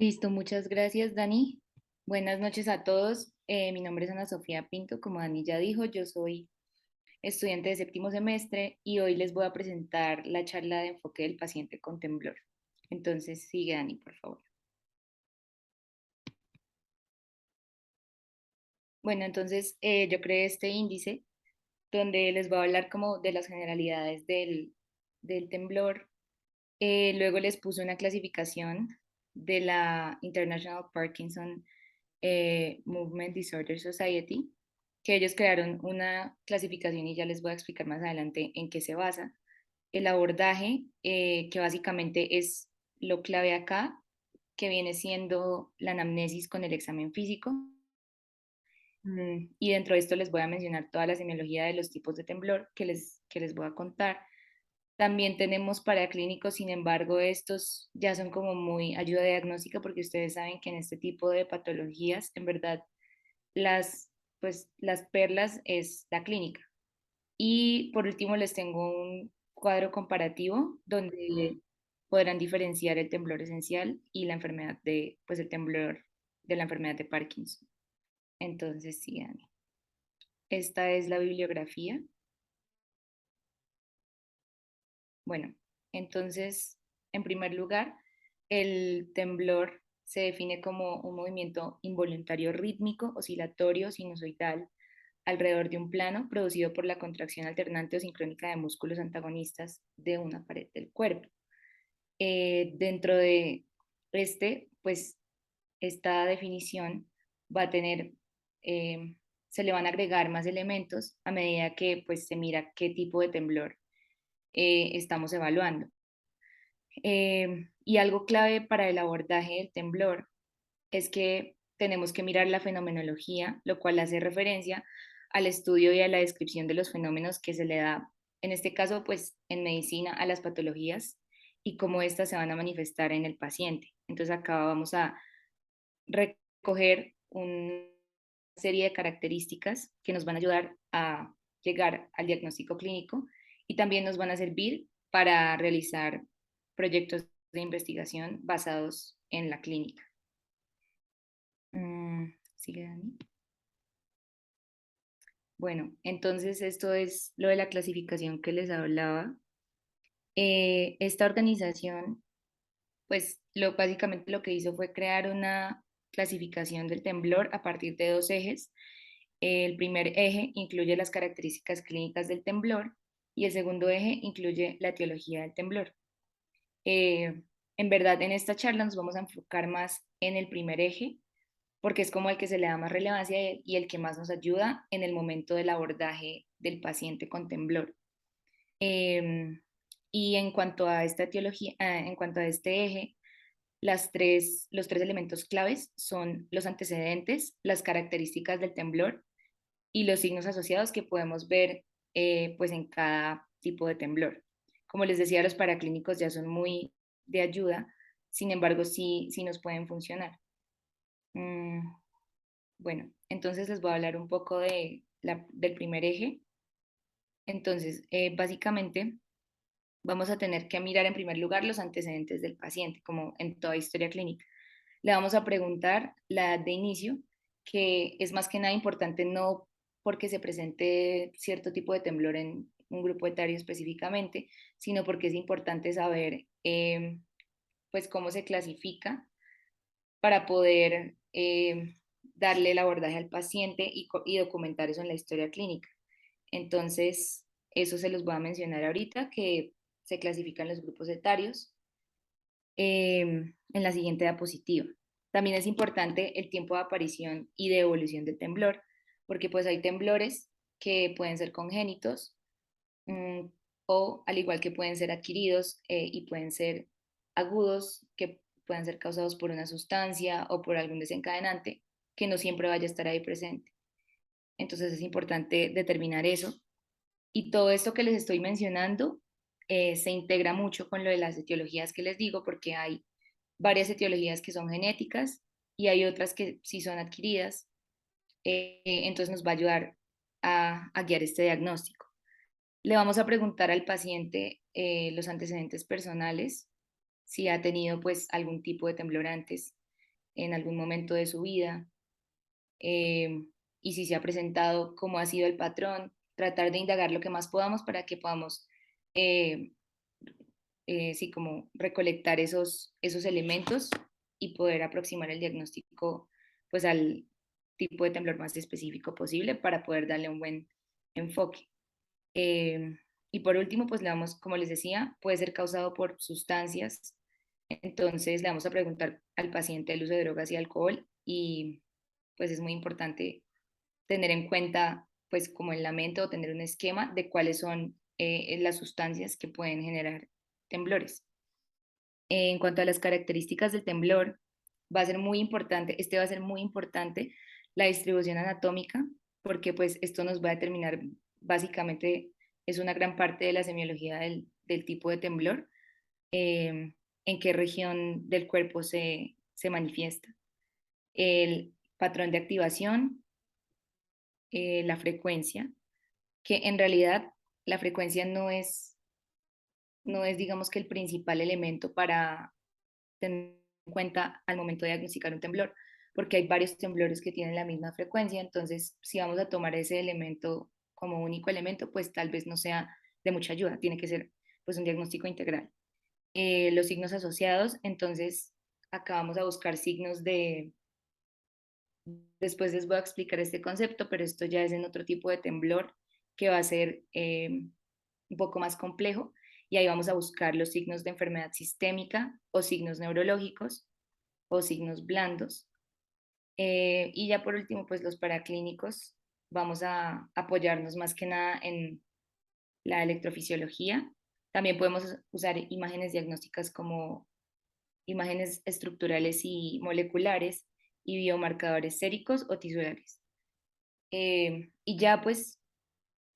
Listo, muchas gracias, Dani. Buenas noches a todos. Mi nombre es Ana Sofía Pinto. Como Dani ya dijo, yo soy estudiante de séptimo semestre y hoy les voy a presentar la charla de enfoque del paciente con temblor. Entonces, sigue, Dani, por favor. Bueno, entonces yo creé este índice donde les voy a hablar como de las generalidades del temblor. Luego les puse una clasificación de la International Parkinson Movement Disorder Society, que ellos crearon una clasificación y ya les voy a explicar más adelante en qué se basa. El abordaje, que básicamente es lo clave acá, que viene siendo la anamnesis con el examen físico. Y dentro de esto les voy a mencionar toda la semiología de los tipos de temblor que les voy a contar. También tenemos paraclínicos, sin embargo, estos ya son como muy ayuda diagnóstica porque ustedes saben que en este tipo de patologías, en verdad, las perlas es la clínica. Y por último les tengo un cuadro comparativo donde podrán diferenciar el temblor esencial y la enfermedad el temblor de la enfermedad de Parkinson. Entonces, sí, Dani. Esta es la bibliografía. Bueno, entonces, en primer lugar, el temblor se define como un movimiento involuntario rítmico, oscilatorio, sinusoidal, alrededor de un plano producido por la contracción alternante o sincrónica de músculos antagonistas de una pared del cuerpo. Dentro de pues, esta definición va a tener, eh, se le van a agregar más elementos a medida que pues, se mira qué tipo de temblor estamos evaluando. Y algo clave para el abordaje del temblor es que tenemos que mirar la fenomenología, lo cual hace referencia al estudio y a la descripción de los fenómenos que se le da, en este caso, pues en medicina, a las patologías y cómo éstas se van a manifestar en el paciente. Entonces acá vamos a recoger una serie de características que nos van a ayudar a llegar al diagnóstico clínico y también nos van a servir para realizar proyectos de investigación basados en la clínica. ¿Sigue, Dani? Bueno, entonces esto es lo de la clasificación que les hablaba. Esta organización, pues básicamente lo que hizo fue crear una clasificación del temblor a partir de dos ejes. El primer eje incluye las características clínicas del temblor y el segundo eje incluye la etiología del temblor. En verdad, en esta charla nos vamos a enfocar más en el primer eje, porque es como el que se le da más relevancia y el que más nos ayuda en el momento del abordaje del paciente con temblor. Eh, y en cuanto a esta etiología, en cuanto a este eje, los tres elementos claves son los antecedentes, las características del temblor y los signos asociados que podemos ver pues en cada tipo de temblor. Como les decía, los paraclínicos ya son muy de ayuda, sin embargo, sí nos pueden funcionar. Mm, bueno, entonces les voy a hablar un poco del primer eje. Entonces, básicamente, vamos a tener que mirar en primer lugar los antecedentes del paciente, como en toda historia clínica. Le vamos a preguntar la edad de inicio, que es más que nada importante no porque se presente cierto tipo de temblor en un grupo etario específicamente, sino porque es importante saber pues cómo se clasifica para poder darle el abordaje al paciente y documentar eso en la historia clínica. Entonces, eso se los voy a mencionar ahorita, que se clasifican los grupos etarios en la siguiente diapositiva. También es importante el tiempo de aparición y de evolución del temblor, porque pues hay temblores que pueden ser congénitos mmm, o al igual que pueden ser adquiridos y pueden ser agudos, que pueden ser causados por una sustancia o por algún desencadenante que no siempre vaya a estar ahí presente. Entonces es importante determinar eso. Y todo esto que les estoy mencionando se integra mucho con lo de las etiologías que les digo, porque hay varias etiologías que son genéticas y hay otras que sí son adquiridas. Entonces nos va a ayudar a guiar este diagnóstico. Le vamos a preguntar al paciente los antecedentes personales, si ha tenido pues algún tipo de temblor antes. en algún momento de su vida, eh, y si se ha presentado, cómo ha sido el patrón, tratar de indagar lo que más podamos para que podamos, eh, sí, como recolectar esos elementos y poder aproximar el diagnóstico pues al tipo de temblor más específico posible para poder darle un buen enfoque. Eh, y por último, pues le vamos, como les decía, puede ser causado por sustancias. Entonces le vamos a preguntar al paciente el uso de drogas y alcohol y pues es muy importante tener en cuenta, pues como en la mente o tener un esquema de cuáles son las sustancias que pueden generar temblores. En cuanto a las características del temblor, va a ser muy importante, va a ser muy importante la distribución anatómica, porque pues esto nos va a determinar básicamente, es una gran parte de la semiología del tipo de temblor, en qué región del cuerpo se manifiesta. El patrón de activación, la frecuencia, que en realidad la frecuencia no es, digamos que el principal elemento para tener en cuenta al momento de diagnosticar un temblor, porque hay varios temblores que tienen la misma frecuencia, entonces si vamos a tomar ese elemento como único elemento, pues tal vez no sea de mucha ayuda, tiene que ser pues un diagnóstico integral. Los signos asociados, entonces acá vamos a buscar signos después les voy a explicar este concepto, pero esto ya es en otro tipo de temblor que va a ser un poco más complejo y ahí vamos a buscar los signos de enfermedad sistémica o signos neurológicos o signos blandos. Y ya por último, pues los paraclínicos, vamos a apoyarnos más que nada en la electrofisiología. También podemos usar imágenes diagnósticas como imágenes estructurales y moleculares y biomarcadores séricos o tisulares. Y ya pues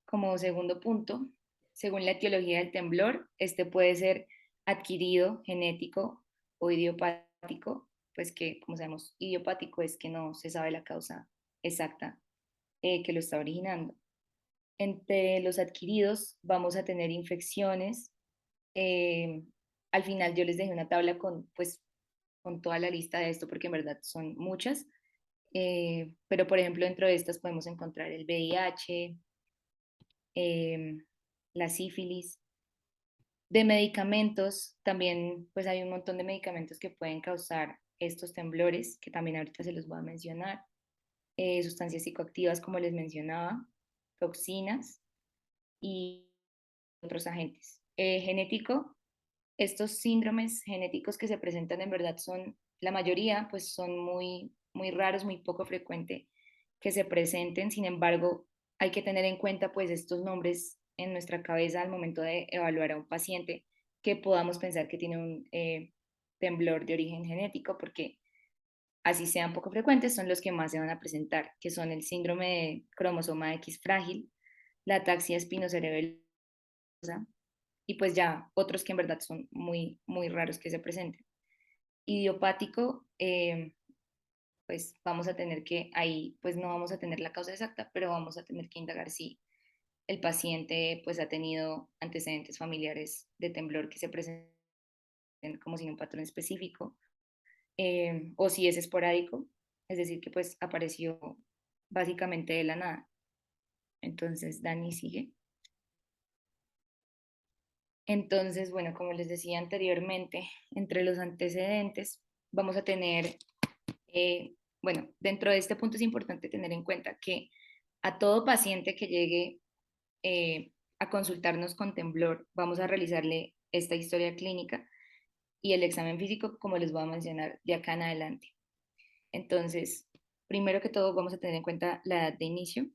como segundo punto, según la etiología del temblor, este puede ser adquirido, genético o idiopático, pues que como sabemos, idiopático es que no se sabe la causa exacta que lo está originando. Entre los adquiridos vamos a tener infecciones. eh, Al final yo les dejé una tabla con toda la lista de esto porque en verdad son muchas. Pero por ejemplo dentro de estas podemos encontrar el VIH, eh, la sífilis. De medicamentos, también pues hay un montón de medicamentos que pueden causar estos temblores, que también ahorita se los voy a mencionar. Sustancias psicoactivas, como les mencionaba, toxinas y otros agentes. Genético, estos síndromes genéticos que se presentan en verdad son, la mayoría, pues son muy, muy raros, muy poco frecuente que se presenten. Sin embargo, hay que tener en cuenta pues estos nombres en nuestra cabeza al momento de evaluar a un paciente que podamos pensar que tiene un temblor de origen genético, porque así sean poco frecuentes, son los que más se van a presentar, que son el síndrome de cromosoma X frágil, la ataxia espinocerebellosa y pues ya otros que en verdad son muy, muy raros que se presenten. Idiopático, pues vamos a tener que, ahí pues no vamos a tener la causa exacta, pero vamos a tener que indagar si el paciente pues ha tenido antecedentes familiares de temblor que se presenten como sin un patrón específico, o si es esporádico, es decir, que pues apareció básicamente de la nada. Entonces, Dani sigue. Entonces, bueno, como les decía anteriormente, entre los antecedentes vamos a tener, bueno, dentro de este punto es importante tener en cuenta que a todo paciente que llegue a consultarnos con temblor, vamos a realizarle esta historia clínica y el examen físico, como les voy a mencionar de acá en adelante. Entonces, primero que todo, vamos a tener en cuenta la edad de inicio.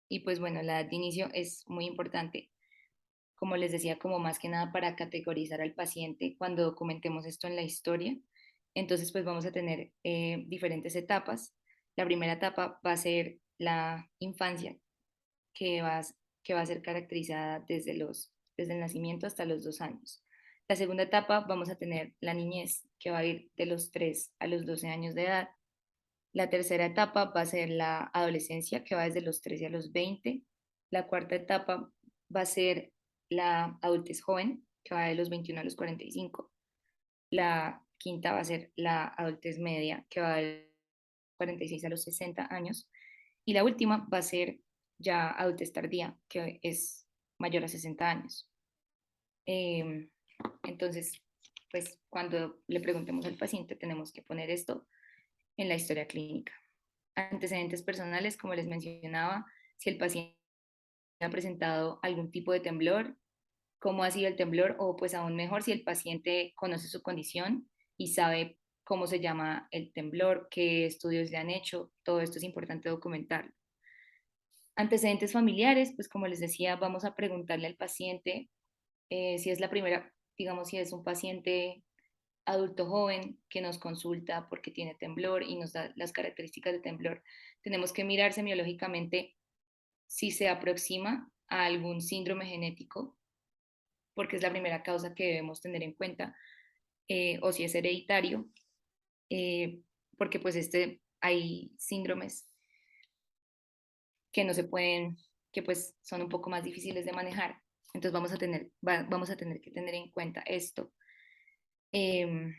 Y pues bueno, la edad de inicio es muy importante, como les decía, como más que nada para categorizar al paciente cuando documentemos esto en la historia. Entonces, pues vamos a tener diferentes etapas. La primera etapa va a ser la infancia, que va, que va a ser caracterizada desde el nacimiento hasta los 2 años. La segunda etapa vamos a tener la niñez, que va a ir de los 3 a los 12 años de edad. La tercera etapa va a ser la adolescencia, que va desde los 13 a los 20. La cuarta etapa va a ser la adultez joven, que va de los 21 a los 45. La quinta va a ser la adultez media, que va del 46 a los 60 años, y la última va a ser ya adultez tardía, que es mayor a 60 años. Eh, entonces, pues cuando le preguntemos al paciente tenemos que poner esto en la historia clínica. Antecedentes personales, como les mencionaba, si el paciente ha presentado algún tipo de temblor, cómo ha sido el temblor, o pues aún mejor si el paciente conoce su condición y sabe cómo se llama el temblor, qué estudios le han hecho, todo esto es importante documentarlo. Antecedentes familiares, pues como les decía, vamos a preguntarle al paciente si es la primera, digamos, si es un paciente adulto joven que nos consulta porque tiene temblor y nos da las características del temblor. Tenemos que mirar semiológicamente si se aproxima a algún síndrome genético, porque es la primera causa que debemos tener en cuenta, o si es hereditario, eh, porque pues hay síndromes que no se pueden, que pues son un poco más difíciles de manejar. Entonces vamos a tener que tener en cuenta esto. Eh,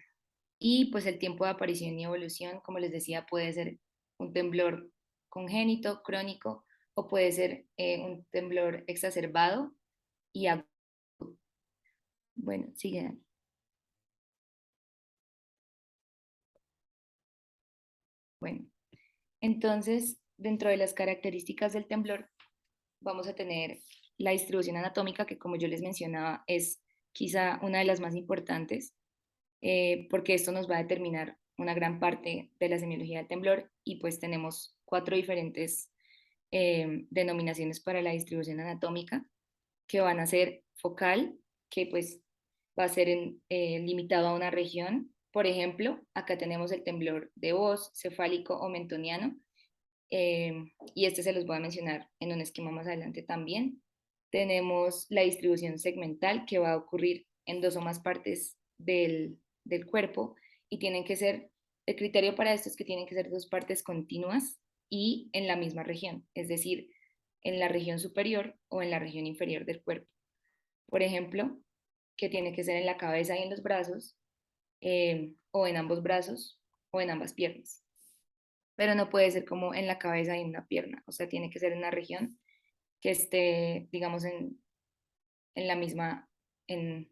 y pues el tiempo de aparición y evolución, como les decía, puede ser un temblor congénito, crónico, o puede ser un temblor exacerbado y agudo. Bueno, sigue Dani. Bueno, entonces, dentro de las características del temblor, vamos a tener la distribución anatómica, que como yo les mencionaba, es quizá una de las más importantes, porque esto nos va a determinar una gran parte de la semiología del temblor y pues tenemos cuatro diferentes denominaciones para la distribución anatómica, que van a ser focal, que pues va a ser limitado a una región. Por ejemplo, acá tenemos el temblor de voz, cefálico o mentoniano, y este se los voy a mencionar en un esquema más adelante también. Tenemos la distribución segmental, que va a ocurrir en dos o más partes del cuerpo y tienen que ser, el criterio para esto es que tienen que ser dos partes continuas y en la misma región, es decir, en la región superior o en la región inferior del cuerpo. Por ejemplo, que tiene que ser en la cabeza y en los brazos, o en ambos brazos, o en ambas piernas. Pero no puede ser como en la cabeza y en una pierna, o sea, tiene que ser en una región que esté, digamos, en la misma,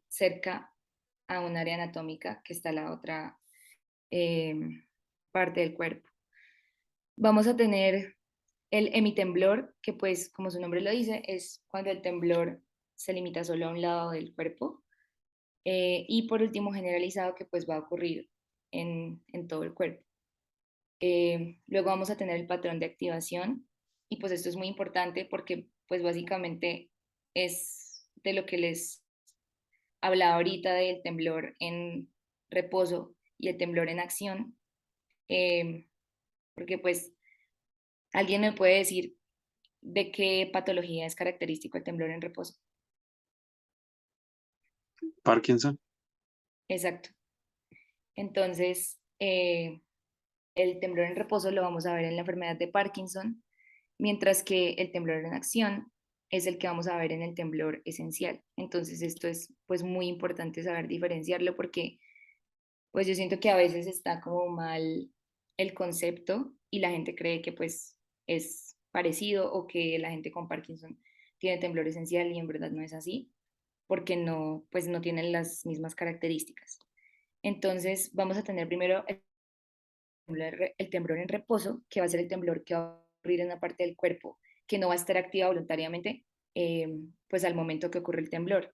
cerca a un área anatómica que está la otra eh, parte del cuerpo. Vamos a tener el hemitemblor, que pues, como su nombre lo dice, es cuando el temblor se limita solo a un lado del cuerpo. Y por último, generalizado, que pues va a ocurrir en todo el cuerpo. Luego vamos a tener el patrón de activación y pues esto es muy importante porque pues básicamente es de lo que les hablaba ahorita del temblor en reposo y el temblor en acción, eh, porque pues alguien me puede decir de qué patología es característico el temblor en reposo. Parkinson. Exacto. Entonces, el temblor en reposo lo vamos a ver en la enfermedad de Parkinson, mientras que el temblor en acción es el que vamos a ver en el temblor esencial. Entonces esto es pues muy importante saber diferenciarlo porque pues yo siento que a veces está como mal el concepto y la gente cree que pues es parecido o que la gente con Parkinson tiene temblor esencial y en verdad no es así porque no pues no tienen las mismas características. Entonces vamos a tener primero el temblor en reposo, que va a ser el temblor que va a ocurrir en una parte del cuerpo que no va a estar activa voluntariamente, pues al momento que ocurre el temblor.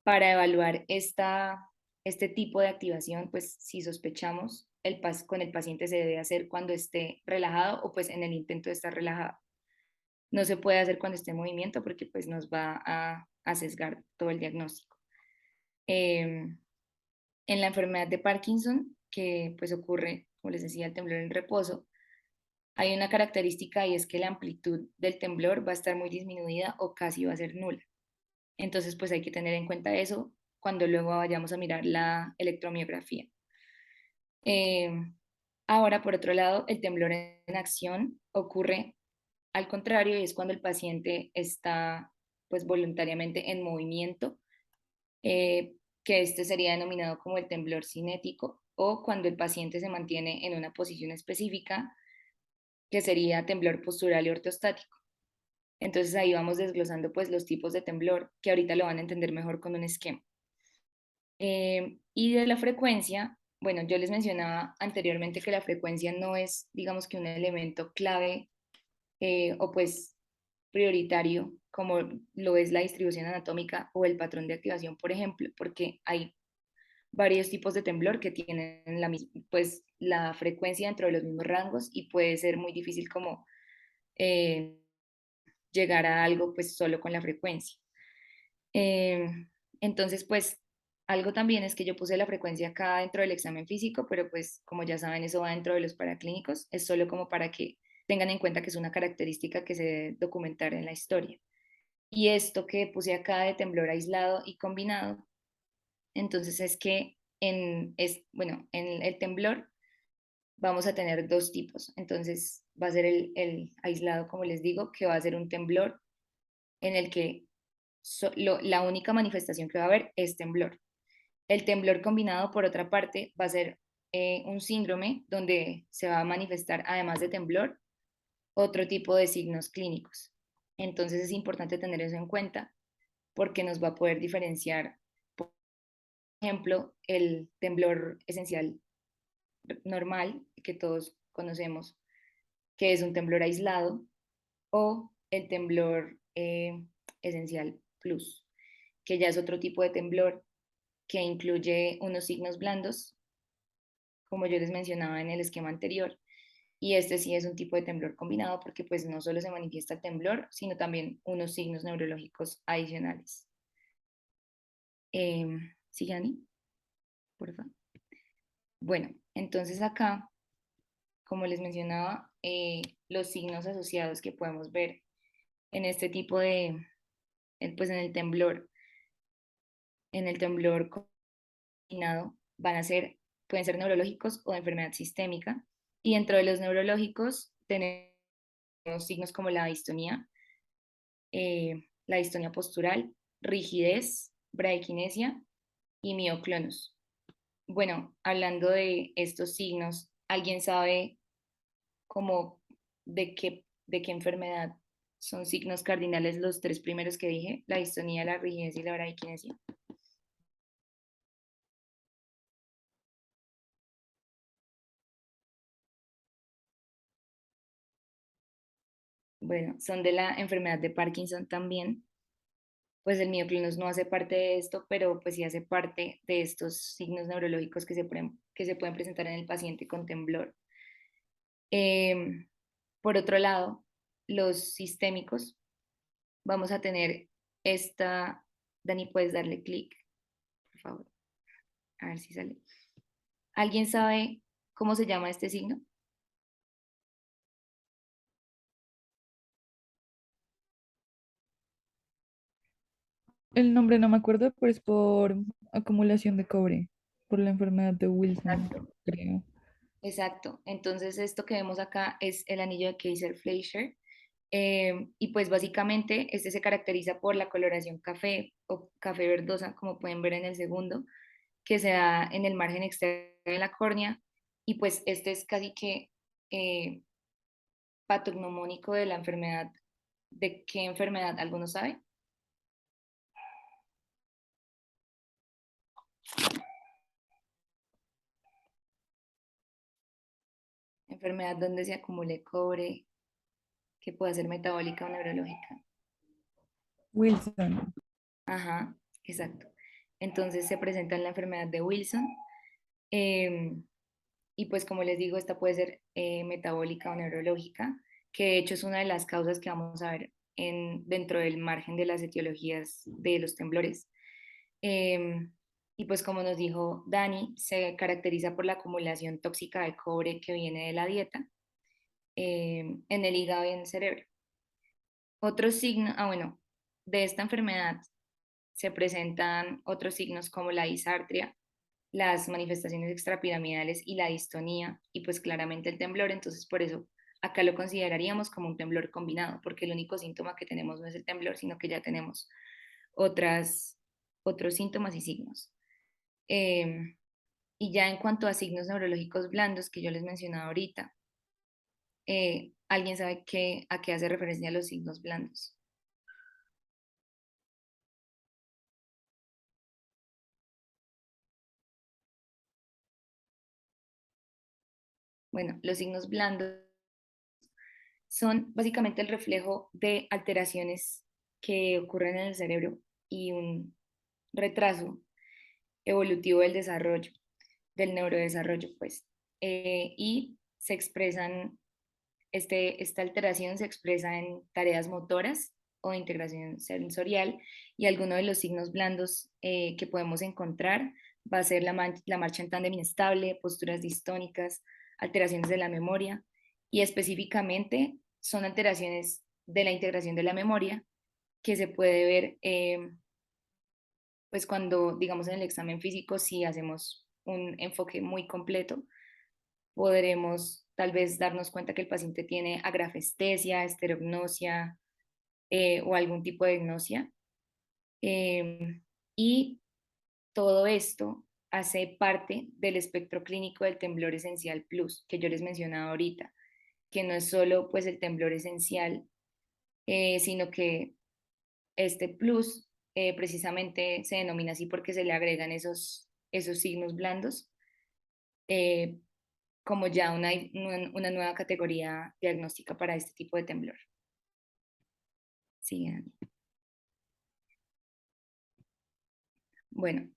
Para evaluar este tipo de activación, pues si sospechamos, con el paciente se debe hacer cuando esté relajado o pues en el intento de estar relajado. No se puede hacer cuando esté en movimiento porque pues nos va a sesgar todo el diagnóstico. Eh, en la enfermedad de Parkinson, que pues ocurre, como les decía, el temblor en reposo, hay una característica y es que la amplitud del temblor va a estar muy disminuida o casi va a ser nula. Entonces, pues hay que tener en cuenta eso cuando luego vayamos a mirar la electromiografía. Eh, Ahora, por otro lado, el temblor en acción ocurre al contrario y es cuando el paciente está pues voluntariamente en movimiento, que este sería denominado como el temblor cinético o cuando el paciente se mantiene en una posición específica, que sería temblor postural y ortostático. Entonces ahí vamos desglosando pues los tipos de temblor, que ahorita lo van a entender mejor con un esquema. Y de la frecuencia, bueno, yo les mencionaba anteriormente que la frecuencia no es, digamos que un elemento clave o pues prioritario como lo es la distribución anatómica o el patrón de activación, por ejemplo, porque hay varios tipos de temblor que tienen pues, la frecuencia dentro de los mismos rangos y puede ser muy difícil como eh, llegar a algo pues solo con la frecuencia. Eh, entonces, pues algo también es que yo puse la frecuencia acá dentro del examen físico, pero pues como ya saben, eso va dentro de los paraclínicos, es solo como para que tengan en cuenta que es una característica que se debe documentar en la historia. Y esto que puse acá de temblor aislado y combinado, entonces es que bueno, en el temblor vamos a tener dos tipos. Entonces va a ser el aislado, como les digo, que va a ser un temblor en el que la única manifestación que va a haber es temblor. El temblor combinado, por otra parte, va a ser un síndrome donde se va a manifestar, además de temblor, otro tipo de signos clínicos. Entonces es importante tener eso en cuenta porque nos va a poder diferenciar, por ejemplo, el temblor esencial normal que todos conocemos, que es un temblor aislado, o el temblor esencial plus, que ya es otro tipo de temblor que incluye unos signos blandos, como yo les mencionaba en el esquema anterior, y este sí es un tipo de temblor combinado porque pues no solo se manifiesta el temblor, sino también unos signos neurológicos adicionales. ¿Sí, Yani? Por favor. Bueno, entonces acá, como les mencionaba, los signos asociados que podemos ver en este tipo de, pues en el temblor combinado, van a ser, pueden ser neurológicos o de enfermedad sistémica. Y dentro de los neurológicos tenemos signos como la distonía postural, rigidez, braquinesia y mioclonus. Bueno, hablando de estos signos, ¿alguien sabe cómo de qué enfermedad son signos cardinales los tres primeros que dije? La distonía, la rigidez y la braquinesia. Bueno, son de la enfermedad de Parkinson también. Pues el mioclonus no hace parte de esto, pero pues sí hace parte de estos signos neurológicos que se pueden presentar en el paciente con temblor. Eh, por otro lado, los sistémicos, vamos a tener esta, Dani, puedes darle clic, por favor, a ver si sale. ¿Alguien sabe cómo se llama este signo? El nombre no me acuerdo, pero es por acumulación de cobre, por la enfermedad de Wilson, Exacto. creo. Exacto. Entonces, esto que vemos acá es el anillo de Kaiser-Fleischer. Y pues básicamente este se caracteriza por la coloración café o café verdosa, como pueden ver en el segundo, que se da en el margen externo de la córnea. Y pues este es casi que eh, patognomónico de la enfermedad. ¿De qué enfermedad? ¿Alguno sabe? Enfermedad donde se acumule cobre, que pueda ser metabólica o neurológica. Wilson. Ajá, exacto. Entonces se presenta en la enfermedad de Wilson. eh, y pues como les digo, esta puede ser metabólica o neurológica, que de hecho es una de las causas que vamos a ver dentro del margen de las etiologías de los temblores. Eh, y pues como nos dijo Dani, se caracteriza por la acumulación tóxica de cobre que viene de la dieta en el hígado y en el cerebro. Otro signo, bueno, de esta enfermedad se presentan otros signos como la disartria, las manifestaciones extrapiramidales y la distonía, y pues claramente el temblor, entonces por eso acá lo consideraríamos como un temblor combinado, porque el único síntoma que tenemos no es el temblor, sino que ya tenemos otras, otros síntomas y signos. Eh, Y ya en cuanto a signos neurológicos blandos que yo les mencionaba ahorita, ¿alguien sabe a qué hace referencia los signos blandos? Bueno, los signos blandos son básicamente el reflejo de alteraciones que ocurren en el cerebro y un retraso evolutivo del desarrollo, del neurodesarrollo, pues. Y se expresan, esta alteración se expresa en tareas motoras o integración sensorial, y algunos de los signos blandos que podemos encontrar va a ser la marcha en tándem inestable, posturas distónicas, alteraciones de la memoria, y específicamente son alteraciones de la integración de la memoria que se puede ver pues cuando, digamos, en el examen físico, si hacemos un enfoque muy completo, podremos tal vez darnos cuenta que el paciente tiene agrafestesia, esterognosia o algún tipo de gnosia. Eh, y todo esto hace parte del espectro clínico del temblor esencial plus, que yo les mencionaba ahorita, que no es solo pues el temblor esencial, sino que este plus precisamente se denomina así porque se le agregan esos signos blandos eh, como ya una nueva categoría diagnóstica para este tipo de temblor. Sí, Dani. Bueno,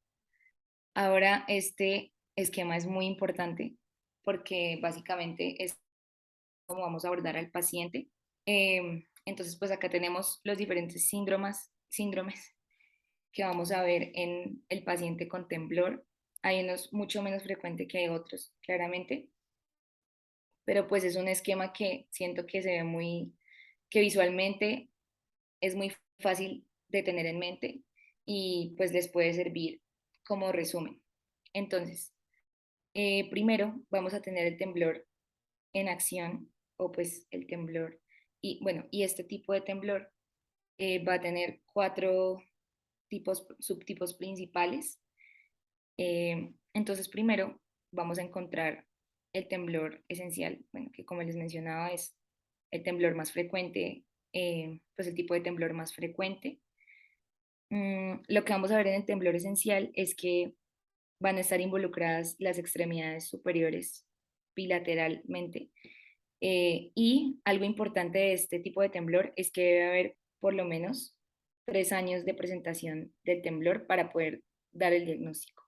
ahora este esquema es muy importante porque básicamente es como vamos a abordar al paciente. Entonces, pues acá tenemos los diferentes síndromes que vamos a ver en el paciente con temblor. Hay unos mucho menos frecuentes que hay otros, claramente, pero pues es un esquema que siento que se ve que visualmente es muy fácil de tener en mente y pues les puede servir como resumen. Entonces, primero vamos a tener el temblor en acción o pues el temblor y bueno, y este tipo de temblor va a tener cuatro subtipos principales. Entonces, primero vamos a encontrar el temblor esencial, bueno, que como les mencionaba es el temblor más frecuente, pues el tipo de temblor más frecuente. Lo que vamos a ver en el temblor esencial es que van a estar involucradas las extremidades superiores bilateralmente. Y algo importante de este tipo de temblor es que debe haber por lo menos 3 años de presentación del temblor para poder dar el diagnóstico.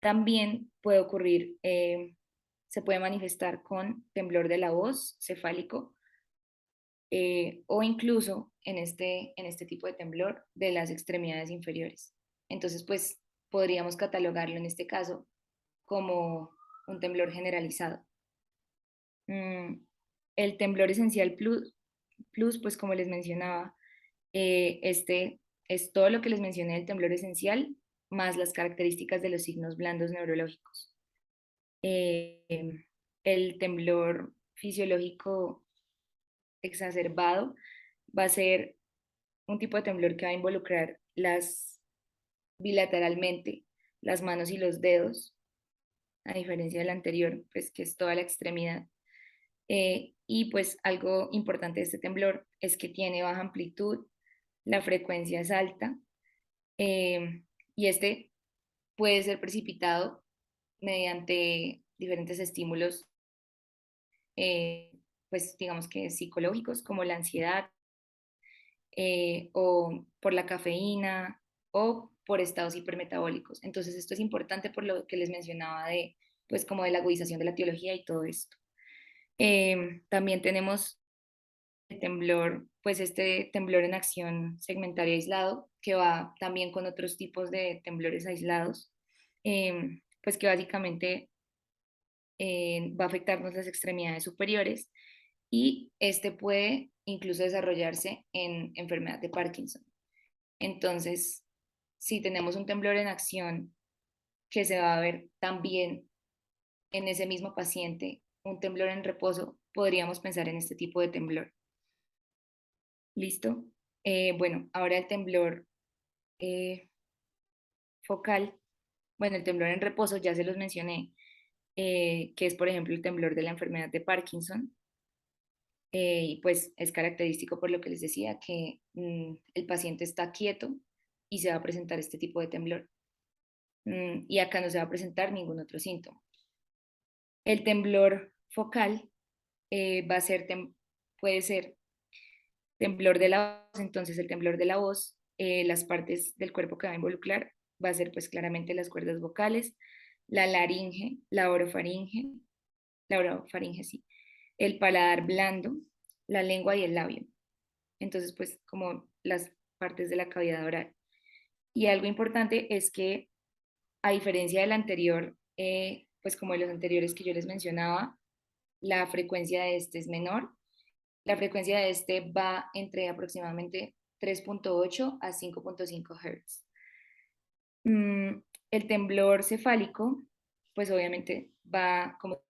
También puede ocurrir, se puede manifestar con temblor de la voz, cefálico, o incluso en este tipo de temblor de las extremidades inferiores. Entonces, pues podríamos catalogarlo en este caso como un temblor generalizado. Mm, el temblor esencial plus, pues como les mencionaba, este es todo lo que les mencioné del temblor esencial, más las características de los signos blandos neurológicos. Eh, el temblor fisiológico exacerbado va a ser un tipo de temblor que va a involucrar bilateralmente las manos y los dedos, a diferencia del anterior, pues que es toda la extremidad. Y pues algo importante de este temblor es que tiene baja amplitud, la frecuencia es alta y este puede ser precipitado mediante diferentes estímulos, eh, pues digamos que psicológicos como la ansiedad o por la cafeína o por estados hipermetabólicos. Entonces esto es importante por lo que les mencionaba de pues como de la agudización de la etiología y todo esto. También tenemos el temblor, pues este temblor en acción segmentario aislado, que va también con otros tipos de temblores aislados, pues que básicamente va a afectarnos las extremidades superiores y este puede incluso desarrollarse en enfermedad de Parkinson. Entonces, si tenemos un temblor en acción que se va a ver también en ese mismo paciente, un temblor en reposo, podríamos pensar en este tipo de temblor. ¿Listo? Bueno, ahora el temblor eh, focal. Bueno, el temblor en reposo ya se los mencioné, que es por ejemplo el temblor de la enfermedad de Parkinson. Y pues es característico por lo que les decía, que el paciente está quieto y se va a presentar este tipo de temblor. Y acá no se va a presentar ningún otro síntoma. El temblor focal va a ser, puede ser temblor de la voz. Entonces el temblor de la voz, las partes del cuerpo que va a involucrar va a ser pues claramente las cuerdas vocales, la laringe, la orofaringe sí, el paladar blando, la lengua y el labio. Entonces pues como las partes de la cavidad oral. Y algo importante es que a diferencia del anterior, pues como de los anteriores que yo les mencionaba, la frecuencia de este es menor. La frecuencia de este va entre aproximadamente 3.8 a 5.5 Hz. El temblor cefálico, pues obviamente va, como el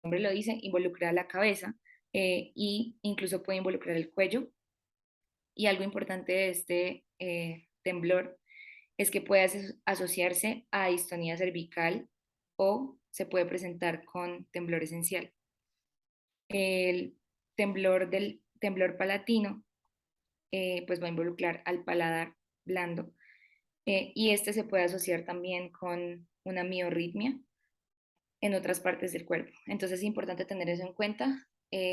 nombre lo dice, involucrar la cabeza y incluso puede involucrar el cuello. Y algo importante de este temblor es que puede asociarse a distonía cervical o se puede presentar con temblor esencial. El temblor palatino pues va a involucrar al paladar blando y este se puede asociar también con una miorritmia en otras partes del cuerpo. Entonces es importante tener eso en cuenta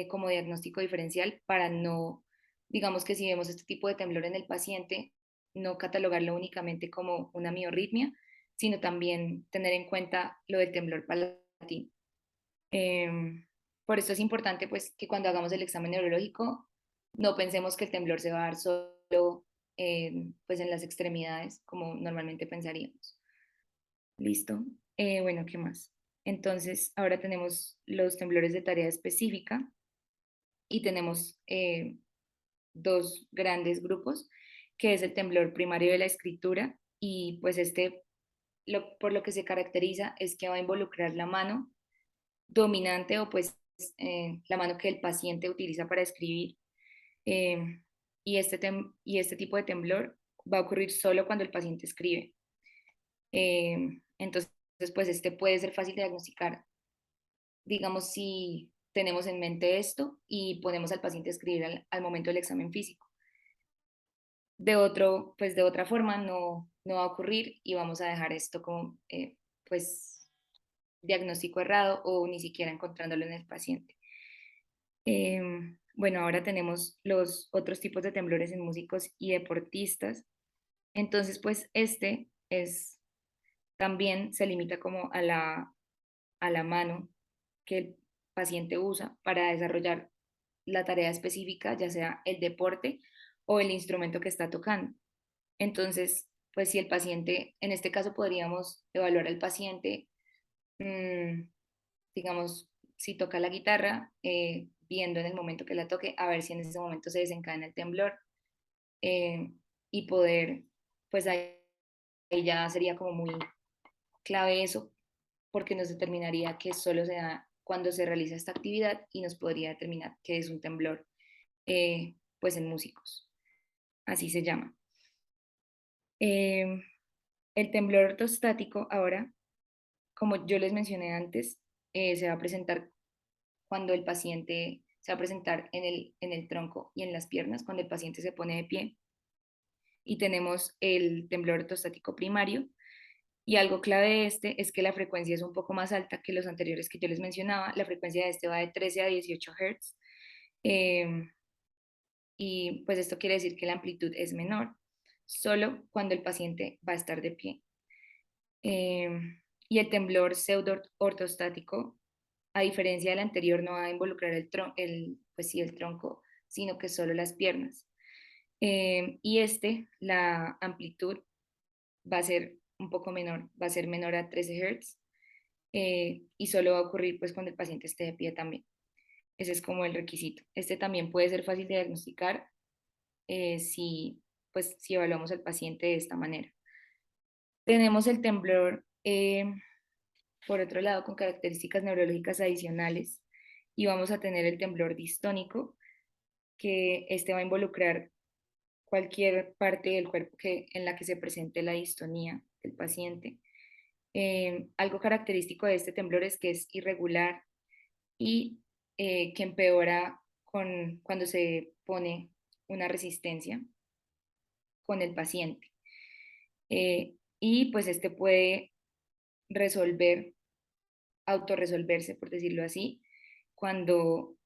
como diagnóstico diferencial para no, digamos que si vemos este tipo de temblor en el paciente, no catalogarlo únicamente como una miorritmia, sino también tener en cuenta lo del temblor palatino. Eh, por eso es importante pues que cuando hagamos el examen neurológico no pensemos que el temblor se va a dar solo pues en las extremidades como normalmente pensaríamos. Listo. Bueno, ¿qué más? Entonces, ahora tenemos los temblores de tarea específica y tenemos dos grandes grupos, que es el temblor primario de la escritura y pues este, por lo que se caracteriza es que va a involucrar la mano dominante o pues la mano que el paciente utiliza para escribir. eh, y este tipo de temblor va a ocurrir solo cuando el paciente escribe. Entonces, pues este puede ser fácil de diagnosticar, digamos, si tenemos en mente esto y ponemos al paciente a escribir al momento del examen físico. Pues de otra forma no va a ocurrir y vamos a dejar esto como, pues, diagnóstico errado o ni siquiera encontrándolo en el paciente. Bueno, ahora tenemos los otros tipos de temblores en músicos y deportistas. Entonces, pues este es también se limita como a la mano que el paciente usa para desarrollar la tarea específica, ya sea el deporte o el instrumento que está tocando. Entonces, pues si el paciente, en este caso podríamos evaluar al paciente, mmm, digamos, si toca la guitarra, viendo en el momento que la toque, a ver si en ese momento se desencadena el temblor eh, y poder, pues ahí ya sería como muy clave eso, porque nos determinaría que solo se da cuando se realiza esta actividad y nos podría determinar que es un temblor, pues en músicos, así se llama. Eh, el temblor ortostático ahora, como yo les mencioné antes, se va a presentar cuando el paciente se va a presentar en el tronco y en las piernas, cuando el paciente se pone de pie. Y tenemos el temblor ortostático primario. Y algo clave de este es que la frecuencia es un poco más alta que los anteriores que yo les mencionaba. La frecuencia de este va de 13 a 18 Hz. Eh, y pues esto quiere decir que la amplitud es menor, solo cuando el paciente va a estar de pie. Y el temblor pseudo ortostático, a diferencia del anterior, no va a involucrar pues sí, el tronco, sino que solo las piernas. Y este, la amplitud va a ser un poco menor, va a ser menor a 13 Hz y solo va a ocurrir pues cuando el paciente esté de pie también. Ese es como el requisito. Este también puede ser fácil de diagnosticar si, pues, si evaluamos al paciente de esta manera. Tenemos el temblor, por otro lado, con características neurológicas adicionales y vamos a tener el temblor distónico, que este va a involucrar cualquier parte del cuerpo en la que se presente la distonía del paciente. Algo característico de este temblor es que es irregular y que empeora cuando se pone una resistencia con el paciente. Y pues este puede resolver, autorresolverse, por decirlo así, cuando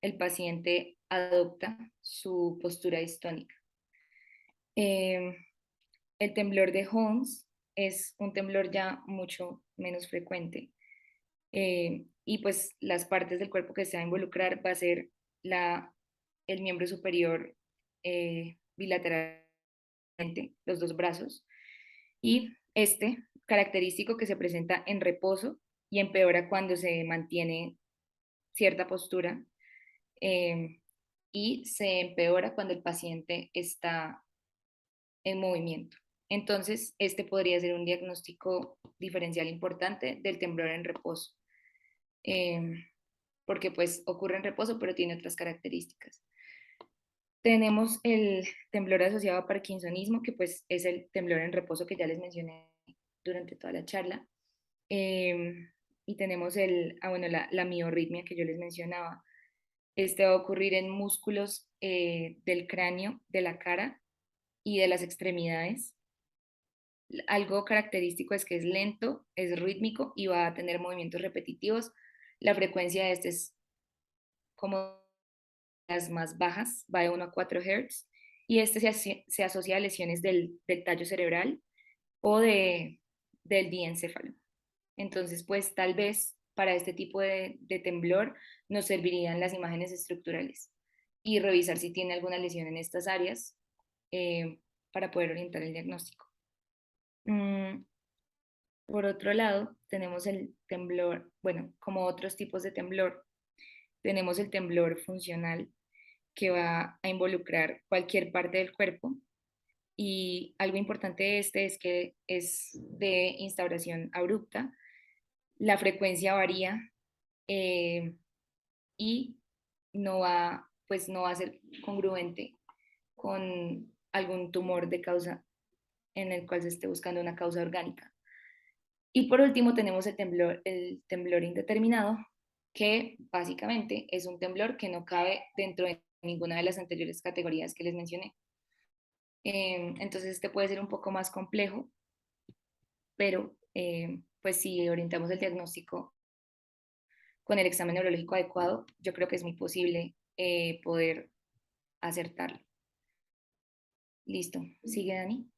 el paciente adopta su postura distónica. Eh, el temblor de Holmes es un temblor ya mucho menos frecuente, y pues las partes del cuerpo que se va a involucrar va a ser el miembro superior bilateralmente, los dos brazos, y este característico que se presenta en reposo y empeora cuando se mantiene cierta postura, eh, y se empeora cuando el paciente está en movimiento. Entonces, este podría ser un diagnóstico diferencial importante del temblor en reposo, eh, porque pues ocurre en reposo, pero tiene otras características. Tenemos el temblor asociado a parkinsonismo, que pues es el temblor en reposo que ya les mencioné durante toda la charla. Eh, y tenemos bueno, la miorritmia que yo les mencionaba. Este va a ocurrir en músculos del cráneo, de la cara y de las extremidades. Algo característico es que es lento, es rítmico y va a tener movimientos repetitivos. La frecuencia de este es como las más bajas, va de 1 a 4 Hz, y este se asocia a lesiones del tallo cerebral o del diencéfalo. Entonces, pues tal vez para este tipo de temblor nos servirían las imágenes estructurales y revisar si tiene alguna lesión en estas áreas, para poder orientar el diagnóstico. Mm, por otro lado, tenemos el temblor, bueno, como otros tipos de temblor, tenemos el temblor funcional, que va a involucrar cualquier parte del cuerpo, y algo importante de este es que es de instauración abrupta, la frecuencia varía, eh, y pues no va a ser congruente con algún tumor de causa en el cual se esté buscando una causa orgánica. Y por último tenemos el temblor indeterminado, que básicamente es un temblor que no cabe dentro de ninguna de las anteriores categorías que les mencioné. Entonces este puede ser un poco más complejo, pero pues si orientamos el diagnóstico con el examen neurológico adecuado, yo creo que es muy posible poder acertarlo. Listo, sigue Dani.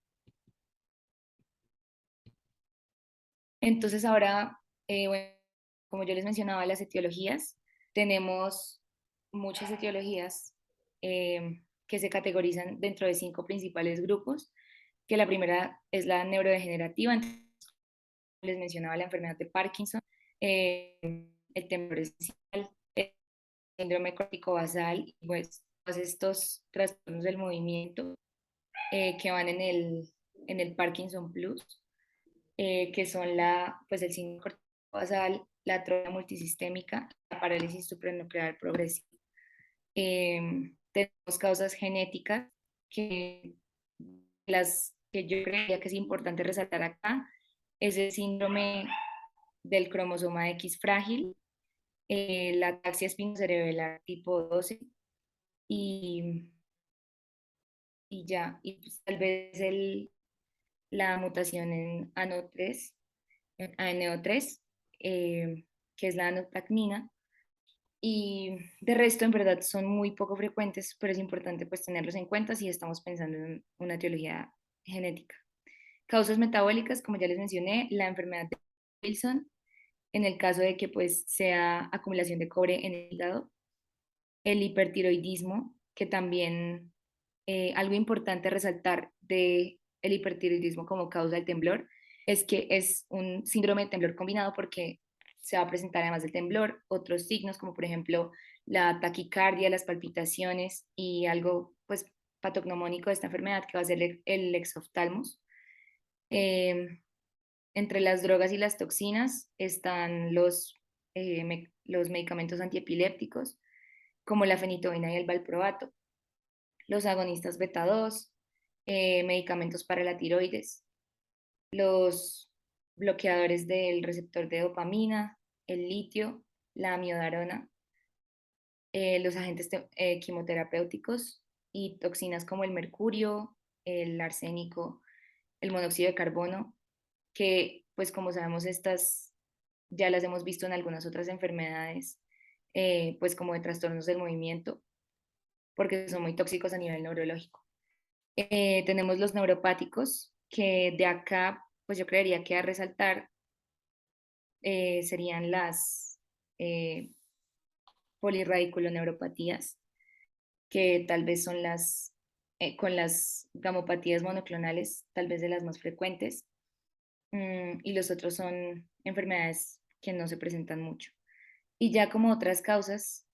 Entonces ahora, bueno, como yo les mencionaba, las etiologías, tenemos muchas etiologías que se categorizan dentro de 5 principales grupos, que la primera es la neurodegenerativa. Entonces, les mencionaba la enfermedad de Parkinson, el temblor esencial, el síndrome córtico basal, y pues todos estos trastornos del movimiento que van en el Parkinson Plus, que son pues el síndrome córtico basal, la atrofia multisistémica, la parálisis supranuclear progresiva. Tenemos causas genéticas, que las que yo creía que es importante resaltar acá es el síndrome del cromosoma X frágil, la ataxia espinocerebellar tipo 12, y, y ya, y pues tal vez la mutación en ANO3, en ANO3, que es la anotacnina, y de resto en verdad son muy poco frecuentes, pero es importante pues tenerlos en cuenta si estamos pensando en una etiología genética. Causas metabólicas, como ya les mencioné, la enfermedad de Wilson, en el caso de que pues sea acumulación de cobre en el hígado, el hipertiroidismo, que también algo importante a resaltar de el hipertiroidismo como causa del temblor es que es un síndrome de temblor combinado, porque se va a presentar además del temblor otros signos como por ejemplo la taquicardia, las palpitaciones y algo pues patognomónico de esta enfermedad que va a ser el exoftalmos. Eh, Entre las drogas y las toxinas están los medicamentos antiepilépticos como la fenitoína y el valproato, los agonistas beta 2, medicamentos para la tiroides, los bloqueadores del receptor de dopamina, el litio, la amiodarona, los agentes quimioterapéuticos y toxinas como el mercurio, el arsénico, el monóxido de carbono, que pues como sabemos estas ya las hemos visto en algunas otras enfermedades, pues como de trastornos del movimiento, porque son muy tóxicos a nivel neurológico. Tenemos los neuropáticos, que de acá, pues yo creería que a resaltar serían las eh, polirradiculoneuropatías, que tal vez son con las gamopatías monoclonales, tal vez de las más frecuentes, y los otros son enfermedades que no se presentan mucho. Y ya como otras causas,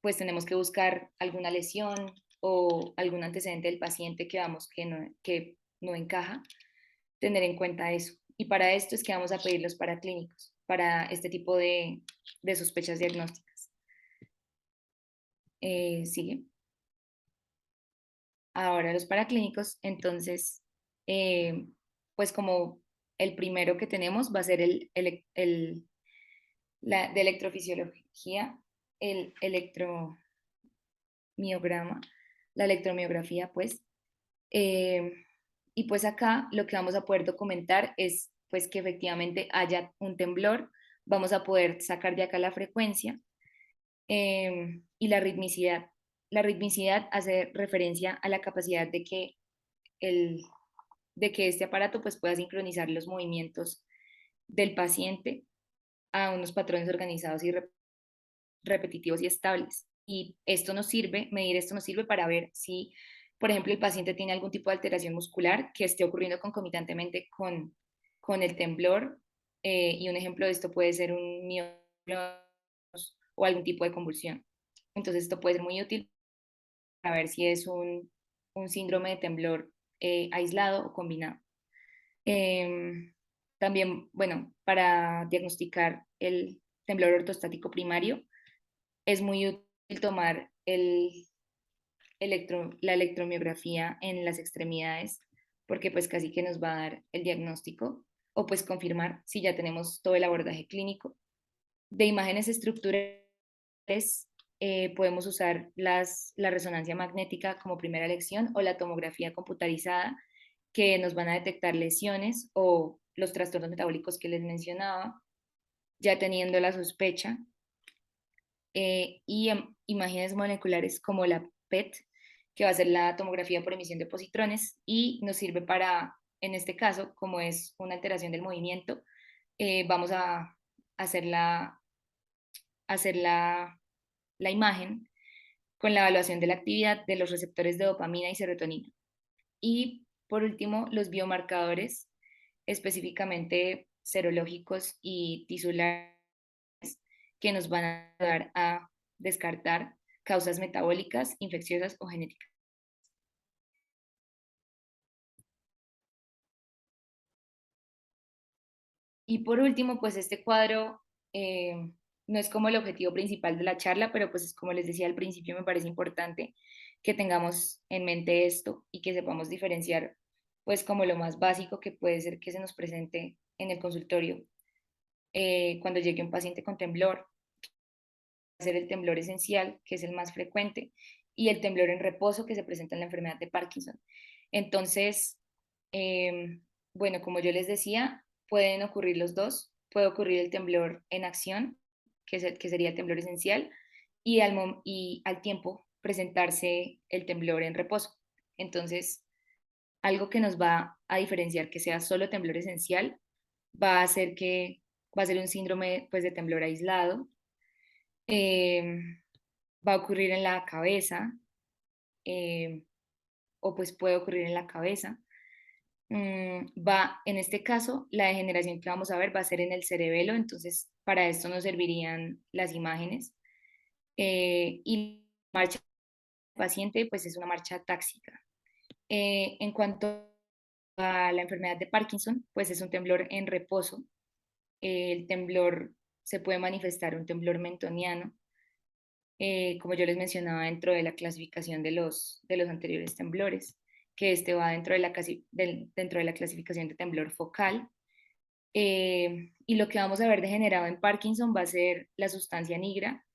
pues tenemos que buscar alguna lesión o algún antecedente del paciente que vamos que no encaja, tener en cuenta eso. Y para esto es que vamos a pedir los paraclínicos, para este tipo de sospechas diagnósticas. Sigue. Ahora los paraclínicos, entonces, eh, pues como el primero que tenemos va a ser de electrofisiología, el electromiograma, la electromiografía, pues. Eh, y pues acá lo que vamos a poder documentar es pues que efectivamente haya un temblor, vamos a poder sacar de acá la frecuencia y la ritmicidad. La ritmicidad hace referencia a la capacidad el, de que este aparato pues pueda sincronizar los movimientos del paciente a unos patrones organizados y repetitivos y estables. Y esto nos sirve, medir esto nos sirve para ver si, por ejemplo, el paciente tiene algún tipo de alteración muscular que esté ocurriendo concomitantemente con el temblor. Y un ejemplo de esto puede ser un mioclon o algún tipo de convulsión. Entonces, esto puede ser muy útil para ver si es un síndrome de temblor aislado o combinado. Eh, También, bueno, para diagnosticar el temblor ortostático primario, es muy útil tomar la electromiografía en las extremidades, porque pues casi que nos va a dar el diagnóstico o pues confirmar si ya tenemos todo el abordaje clínico. De imágenes estructurales, podemos usar la resonancia magnética como primera elección o la tomografía computarizada, que nos van a detectar lesiones o los trastornos metabólicos que les mencionaba, ya teniendo la sospecha. Y imágenes moleculares como la PET, que va a ser la tomografía por emisión de positrones y nos sirve para, en este caso, como es una alteración del movimiento, vamos a hacer la imagen con la evaluación de la actividad de los receptores de dopamina y serotonina. Y por último, los biomarcadores, específicamente serológicos y tisulares, que nos van a ayudar a descartar causas metabólicas, infecciosas o genéticas. Y por último, pues este cuadro no es como el objetivo principal de la charla, pero pues es como les decía al principio, me parece importante que tengamos en mente esto y que sepamos diferenciar pues como lo más básico que puede ser que se nos presente en el consultorio cuando llegue un paciente con temblor, ser el temblor esencial, que es el más frecuente, y el temblor en reposo que se presenta en la enfermedad de Parkinson. Entonces, bueno, como yo les decía, pueden ocurrir los dos. Puede ocurrir el temblor en acción, que sería el temblor esencial, y al tiempo presentarse el temblor en reposo. Entonces, algo que nos va a diferenciar que sea solo temblor esencial va a ser que va a ser un síndrome pues, de temblor aislado, eh, va a ocurrir en la cabeza, eh, o pues puede ocurrir en la cabeza. En este caso, la degeneración que vamos a ver va a ser en el cerebelo, entonces para esto nos servirían las imágenes. Y la marcha del paciente, pues es una marcha táxica. En cuanto a la enfermedad de Parkinson, pues es un temblor en reposo. El temblor se puede manifestar un temblor mentoniano, como yo les mencionaba, dentro de la clasificación de los anteriores temblores, que este va dentro de la clasificación de temblor focal. Y lo que vamos a ver degenerado en Parkinson va a ser la sustancia nigra.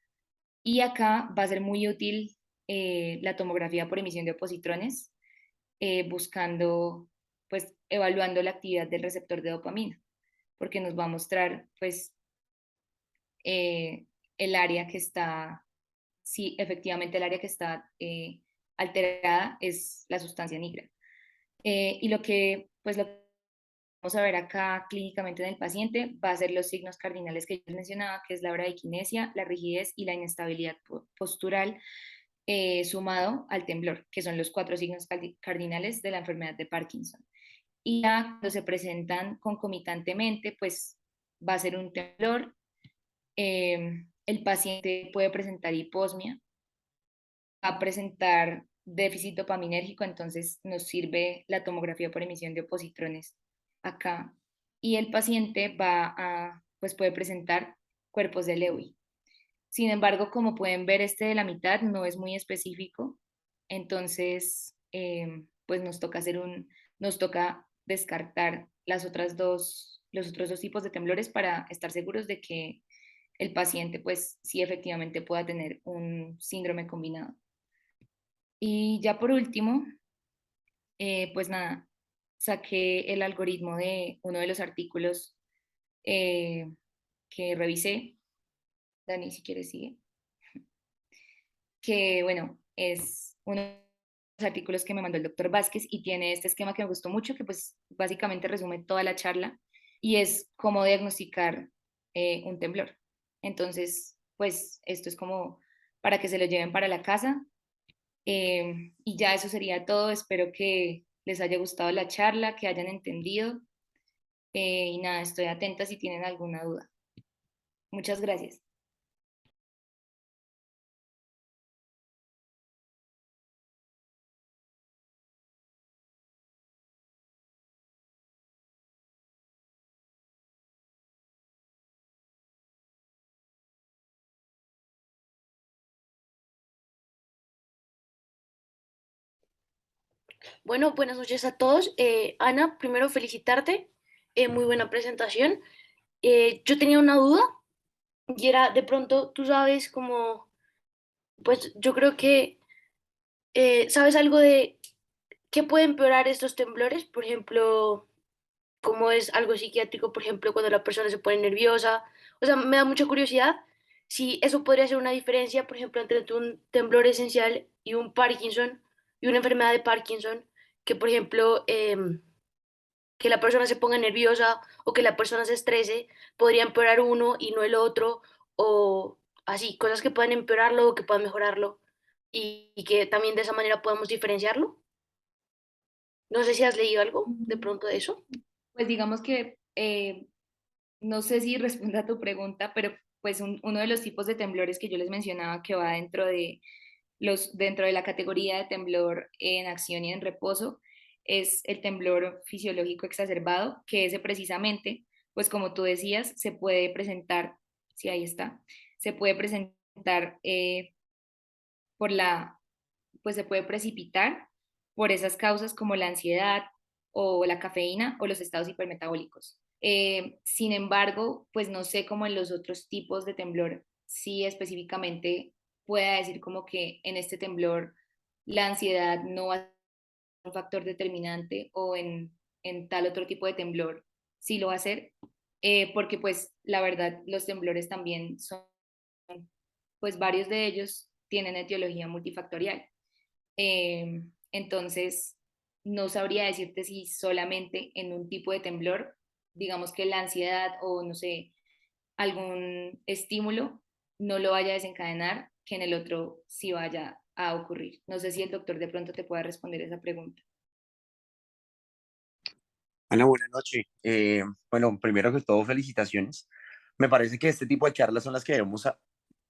Y acá va a ser muy útil la tomografía por emisión de positrones, buscando, pues, evaluando la actividad del receptor de dopamina, porque nos va a mostrar, pues, el área que está, si efectivamente el área que está alterada es la sustancia nigra. Y pues, lo que vamos a ver acá clínicamente en el paciente va a ser los signos cardinales que yo les mencionaba, que es la bradiquinesia, la rigidez y la inestabilidad postural, sumado al temblor, que son los cuatro signos cardinales de la enfermedad de Parkinson. Y ya cuando se presentan concomitantemente, pues va a ser un temblor. El paciente puede presentar hiposmia, va a presentar déficit dopaminérgico, entonces nos sirve la tomografía por emisión de positrones acá. Y el paciente pues puede presentar cuerpos de Lewy. Sin embargo, como pueden ver, este de la mitad no es muy específico, entonces pues nos toca descartar los otros dos tipos de temblores para estar seguros de que el paciente pues sí efectivamente pueda tener un síndrome combinado. Y ya por último, pues nada, saqué el algoritmo de uno de los artículos eh, que revisé. Dani, si quieres, sigue. Que bueno, es uno de los artículos que me mandó el doctor Vázquez y tiene este esquema que me gustó mucho, que pues básicamente resume toda la charla y es cómo diagnosticar un temblor. Entonces, pues esto es como para que se lo lleven para la casa. Y ya eso sería todo. Espero que les haya gustado la charla, que hayan entendido. Y nada, estoy atenta si tienen alguna duda. Muchas gracias. Bueno, buenas noches a todos. Ana, primero felicitarte. Muy buena presentación. Yo tenía una duda y era, de pronto, tú sabes cómo, pues yo creo que sabes algo de qué puede empeorar estos temblores. Por ejemplo, cómo es algo psiquiátrico, por ejemplo, cuando la persona se pone nerviosa. O sea, me da mucha curiosidad si eso podría ser una diferencia, por ejemplo, entre un temblor esencial y un Parkinson y una enfermedad de Parkinson, que por ejemplo que la persona se ponga nerviosa o que la persona se estrese, podría empeorar uno y no el otro, o así, cosas que puedan empeorarlo o que puedan mejorarlo, y que también de esa manera podamos diferenciarlo. No sé si has leído algo de pronto de eso. Pues digamos que no sé si responda a tu pregunta, pero pues uno de los tipos de temblores que yo les mencionaba que va dentro de la categoría de temblor en acción y en reposo es el temblor fisiológico exacerbado, que ese precisamente, pues como tú decías, se puede presentar, si ahí está, se puede presentar por pues se puede precipitar por esas causas como la ansiedad o la cafeína o los estados hipermetabólicos. Sin embargo, pues no sé cómo en los otros tipos de temblor, si específicamente pueda decir como que en este temblor la ansiedad no va a ser un factor determinante o en tal otro tipo de temblor sí lo va a ser, porque pues la verdad los temblores también son, pues varios de ellos tienen etiología multifactorial. Entonces, no sabría decirte si solamente en un tipo de temblor, digamos que la ansiedad o no sé, algún estímulo no lo vaya a desencadenar, que en el otro sí vaya a ocurrir. No sé si el doctor de pronto te pueda responder esa pregunta. Ana, buenas noches. Bueno, primero que todo, felicitaciones. Me parece que este tipo de charlas son las que debemos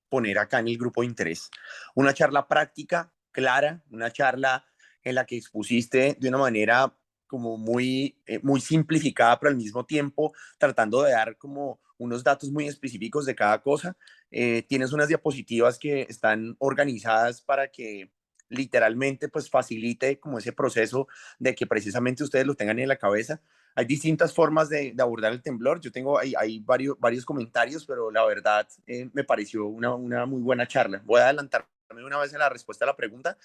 poner acá en el grupo de interés. Una charla práctica, clara, una charla en la que expusiste de una manera como muy simplificada, pero al mismo tiempo tratando de dar como unos datos muy específicos de cada cosa. Tienes unas diapositivas que están organizadas para que literalmente pues facilite como ese proceso de que precisamente ustedes lo tengan en la cabeza. Hay distintas formas de abordar el temblor. Yo tengo hay varios comentarios, pero la verdad me pareció una muy buena charla. Voy a adelantarme una vez en la respuesta a la pregunta.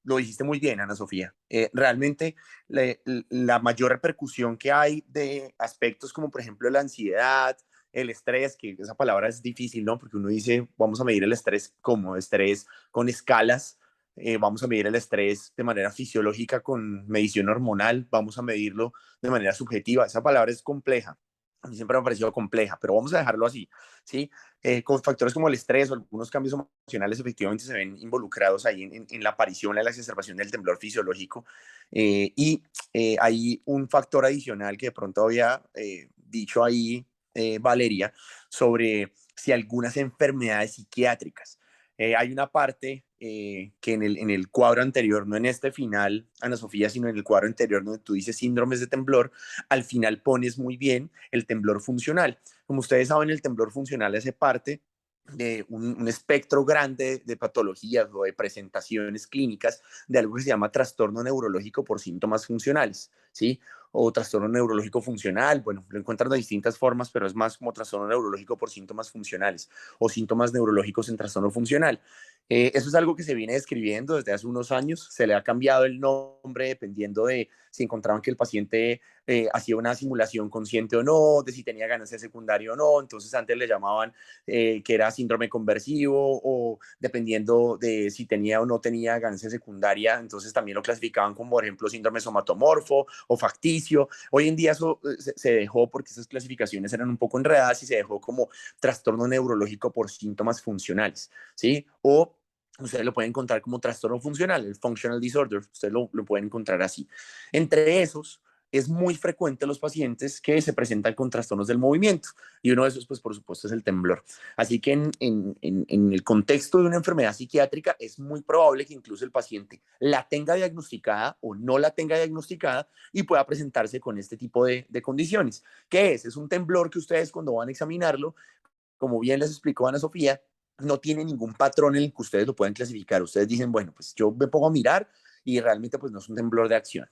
Lo dijiste muy bien, Ana Sofía. Realmente la mayor repercusión que hay de aspectos como por ejemplo la ansiedad, el estrés, que esa palabra es difícil, ¿no? Porque uno dice, vamos a medir el estrés como estrés con escalas, vamos a medir el estrés de manera fisiológica con medición hormonal, vamos a medirlo de manera subjetiva. Esa palabra es compleja. A mí siempre me ha parecido compleja, pero vamos a dejarlo así, ¿sí? Con factores como el estrés o algunos cambios emocionales efectivamente se ven involucrados ahí en la aparición, en la exacerbación del temblor fisiológico. Hay un factor adicional que de pronto había dicho ahí Valeria, sobre si algunas enfermedades psiquiátricas. Hay una parte que en el cuadro anterior, no en este final, Ana Sofía, sino en el cuadro anterior donde tú dices síndromes de temblor, al final pones muy bien el temblor funcional. Como ustedes saben, el temblor funcional hace parte de un espectro grande de patologías o de presentaciones clínicas de algo que se llama trastorno neurológico por síntomas funcionales, ¿sí? O trastorno neurológico funcional, bueno, lo encuentran de distintas formas, pero es más como trastorno neurológico por síntomas funcionales o síntomas neurológicos en trastorno funcional. Eso es algo que se viene describiendo desde hace unos años, se le ha cambiado el nombre dependiendo de si encontraban que el paciente hacía una simulación consciente o no, de si tenía ganancia secundaria o no, entonces antes le llamaban que era síndrome conversivo o dependiendo de si tenía o no tenía ganancia secundaria, entonces también lo clasificaban como, por ejemplo, síndrome somatomorfo o facticio. Hoy en día eso se dejó porque esas clasificaciones eran un poco enredadas y se dejó como trastorno neurológico por síntomas funcionales, ¿sí? O ustedes lo pueden encontrar como trastorno funcional, el functional disorder, ustedes lo pueden encontrar así. Entre esos, es muy frecuente los pacientes que se presentan con trastornos del movimiento y uno de esos, pues por supuesto, es el temblor. Así que en el contexto de una enfermedad psiquiátrica es muy probable que incluso el paciente la tenga diagnosticada o no la tenga diagnosticada y pueda presentarse con este tipo de condiciones. ¿Qué es? Es un temblor que ustedes cuando van a examinarlo, como bien les explicó Ana Sofía, no tiene ningún patrón en el que ustedes lo puedan clasificar. Ustedes dicen, bueno, pues yo me pongo a mirar y realmente pues no es un temblor de acción.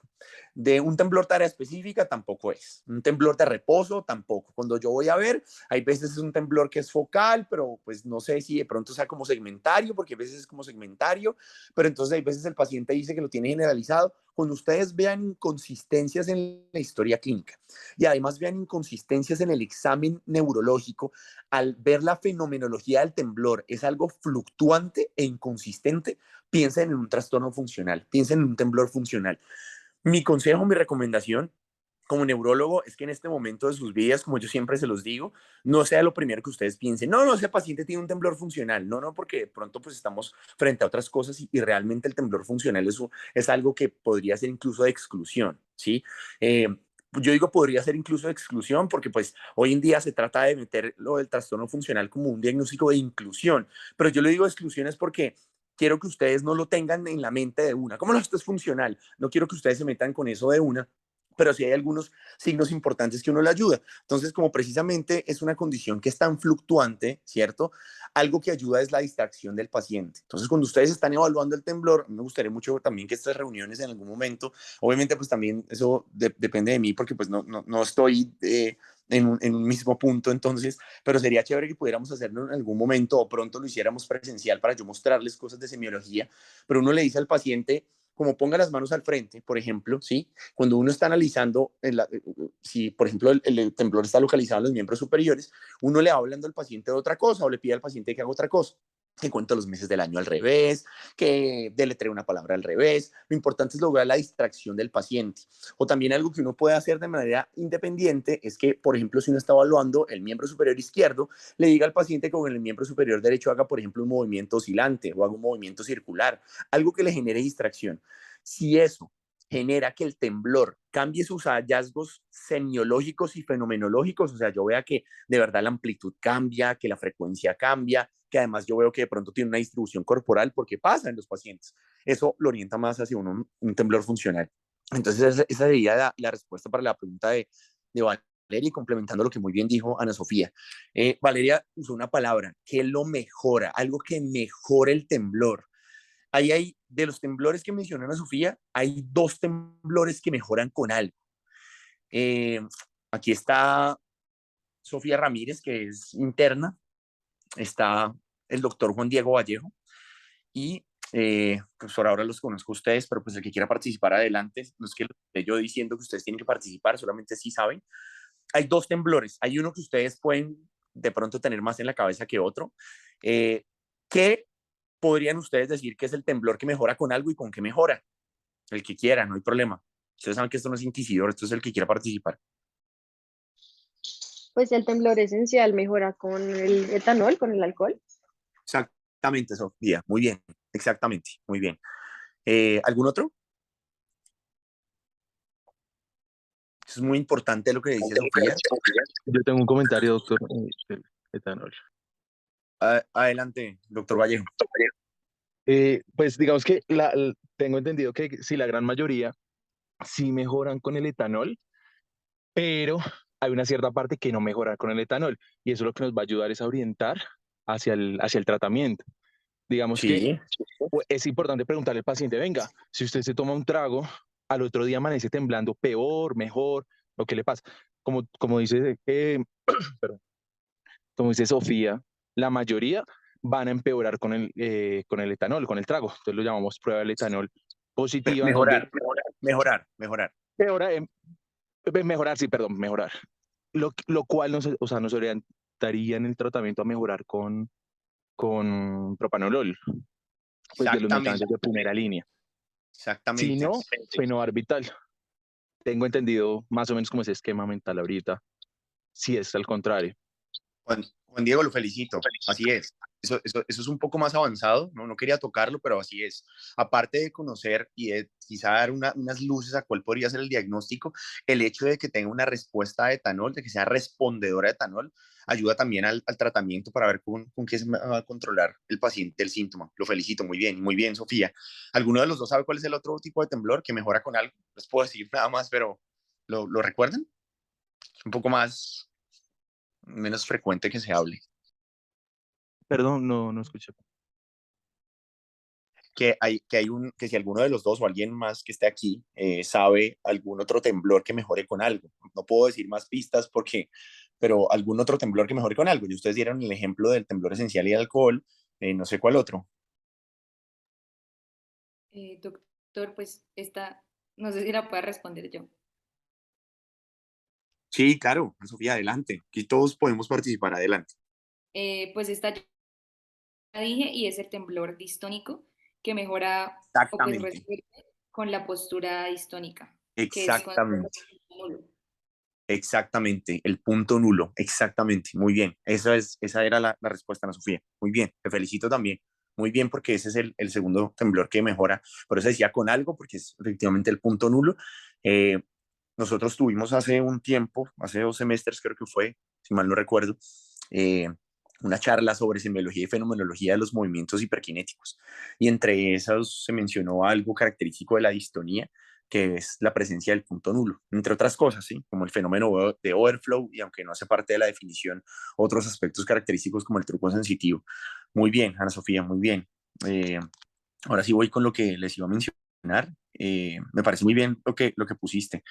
De un temblor tarea específica tampoco es. Un temblor de reposo tampoco. Cuando yo voy a ver, hay veces es un temblor que es focal, pero pues no sé si de pronto sea como segmentario, porque a veces es como segmentario, pero entonces hay veces el paciente dice que lo tiene generalizado. Cuando ustedes vean inconsistencias en la historia clínica y además vean inconsistencias en el examen neurológico, al ver la fenomenología del temblor es algo fluctuante e inconsistente, piensen en un trastorno funcional, piensen en un temblor funcional. Mi consejo, mi recomendación como neurólogo es que en este momento de sus vidas, como yo siempre se los digo, no sea lo primero que ustedes piensen, no, no, ese paciente tiene un temblor funcional, no, no, porque de pronto pues estamos frente a otras cosas y realmente el temblor funcional es algo que podría ser incluso de exclusión, ¿sí? Yo digo podría ser incluso de exclusión porque pues hoy en día se trata de meter lo del trastorno funcional como un diagnóstico de inclusión, pero yo le digo exclusión es porque quiero que ustedes no lo tengan en la mente de una, ¿cómo no, esto es funcional? No quiero que ustedes se metan con eso de una, pero sí hay algunos signos importantes que uno le ayuda. Entonces, como precisamente es una condición que es tan fluctuante, ¿cierto? Algo que ayuda es la distracción del paciente. Entonces, cuando ustedes están evaluando el temblor, me gustaría mucho también que estas reuniones en algún momento, obviamente pues también eso depende de mí porque pues no estoy en un mismo punto, entonces, pero sería chévere que pudiéramos hacerlo en algún momento o pronto lo hiciéramos presencial para yo mostrarles cosas de semiología, pero uno le dice al paciente, como ponga las manos al frente, por ejemplo, ¿sí? Cuando uno está analizando, si por ejemplo el temblor está localizado en los miembros superiores, uno le va hablando al paciente de otra cosa o le pide al paciente que haga otra cosa, que cuente los meses del año al revés, que deletree una palabra al revés. Lo importante es lograr la distracción del paciente. O también algo que uno puede hacer de manera independiente es que, por ejemplo, si uno está evaluando el miembro superior izquierdo, le diga al paciente que con el miembro superior derecho haga, por ejemplo, un movimiento oscilante o haga un movimiento circular, algo que le genere distracción. Si eso genera que el temblor cambie sus hallazgos semiológicos y fenomenológicos, o sea, yo vea que de verdad la amplitud cambia, que la frecuencia cambia, que además yo veo que de pronto tiene una distribución corporal, porque pasa en los pacientes. Eso lo orienta más hacia un temblor funcional. Entonces, esa sería la respuesta para la pregunta de Valeria, complementando lo que muy bien dijo Ana Sofía. Valeria usó una palabra que lo mejora, algo que mejora el temblor. Ahí hay, de los temblores que mencionó Ana Sofía, hay dos temblores que mejoran con algo. Eh, Aquí está Sofía Ramírez, que es interna, está el doctor Juan Diego Vallejo y pues por ahora los conozco a ustedes, pero pues el que quiera participar adelante, no es que lo esté yo diciendo que ustedes tienen que participar, solamente sí saben. Hay dos temblores, hay uno que ustedes pueden de pronto tener más en la cabeza que otro. ¿Qué podrían ustedes decir que es el temblor que mejora con algo y con qué mejora? El que quiera, no hay problema. Ustedes saben que esto no es inquisidor, esto es el que quiera participar. Pues el temblor esencial mejora con el etanol, con el alcohol. Exactamente, Sofía, muy bien, exactamente, muy bien. ¿Algún otro? Eso es muy importante lo que dice Sofía. Yo tengo un comentario, doctor, del etanol. Adelante, doctor Vallejo. Pues digamos que tengo entendido que sí, la gran mayoría sí mejoran con el etanol, pero hay una cierta parte que no mejora con el etanol y eso lo que nos va a ayudar es a orientar hacia el tratamiento. Digamos que Sí, es importante preguntarle al paciente, venga, si usted se toma un trago, al otro día amanece temblando peor, mejor, ¿o qué le pasa? Como dice, perdón, como dice Sofía, la mayoría van a empeorar con el etanol, con el trago. Entonces lo llamamos prueba del etanol positiva, en donde mejorar. empeora, mejorar, sí, perdón, mejorar. Lo cual o sea, nos orientaría en el tratamiento a mejorar con propanolol, pues de los Exactamente, medicamentos de primera línea. Si exactamente. no, fenobarbital. Tengo entendido más o menos como ese esquema mental ahorita. Si es al contrario. Juan Diego, lo felicito. Así es. Eso es un poco más avanzado, ¿no? No quería tocarlo, pero así es. Aparte de conocer y de quizá dar unas luces a cuál podría ser el diagnóstico, el hecho de que tenga una respuesta a etanol, de que sea respondedora a etanol, ayuda también al tratamiento para ver con qué se va a controlar el paciente el síntoma. Lo felicito, muy bien, Sofía. ¿Alguno de los dos sabe cuál es el otro tipo de temblor que mejora con algo? No les puedo decir nada más, pero ¿lo recuerdan? Un poco más, menos frecuente que se hable. Perdón, no escuché. Que si alguno de los dos o alguien más que esté aquí sabe algún otro temblor que mejore con algo. No puedo decir más pistas pero algún otro temblor que mejore con algo. Y ustedes dieron el ejemplo del temblor esencial y alcohol, no sé cuál otro. Doctor, pues esta, no sé si la pueda responder yo. Sí, claro, Sofía, adelante. Aquí todos podemos participar, adelante. Pues esta ya dije y es el temblor distónico que mejora o pues Exactamente, resuelve con la postura distónica, que es con exactamente. nulo. Exactamente, el punto nulo, exactamente, muy bien. Esa era la respuesta, Ana Sofía. Muy bien, te felicito también. Muy bien, porque ese es el segundo temblor que mejora. Por eso decía con algo, porque es efectivamente el punto nulo. Eh, Nosotros tuvimos hace un tiempo, hace 2 semestres creo que fue, si mal no recuerdo, eh, una charla sobre semiología y fenomenología de los movimientos hiperkinéticos. Y entre esas se mencionó algo característico de la distonía, que es la presencia del punto nulo, entre otras cosas, ¿sí? Como el fenómeno de overflow y aunque no hace parte de la definición, otros aspectos característicos como el truco sensitivo. Muy bien, Ana Sofía, muy bien. Eh, Ahora sí voy con lo que les iba a mencionar. Me parece muy bien lo que pusiste.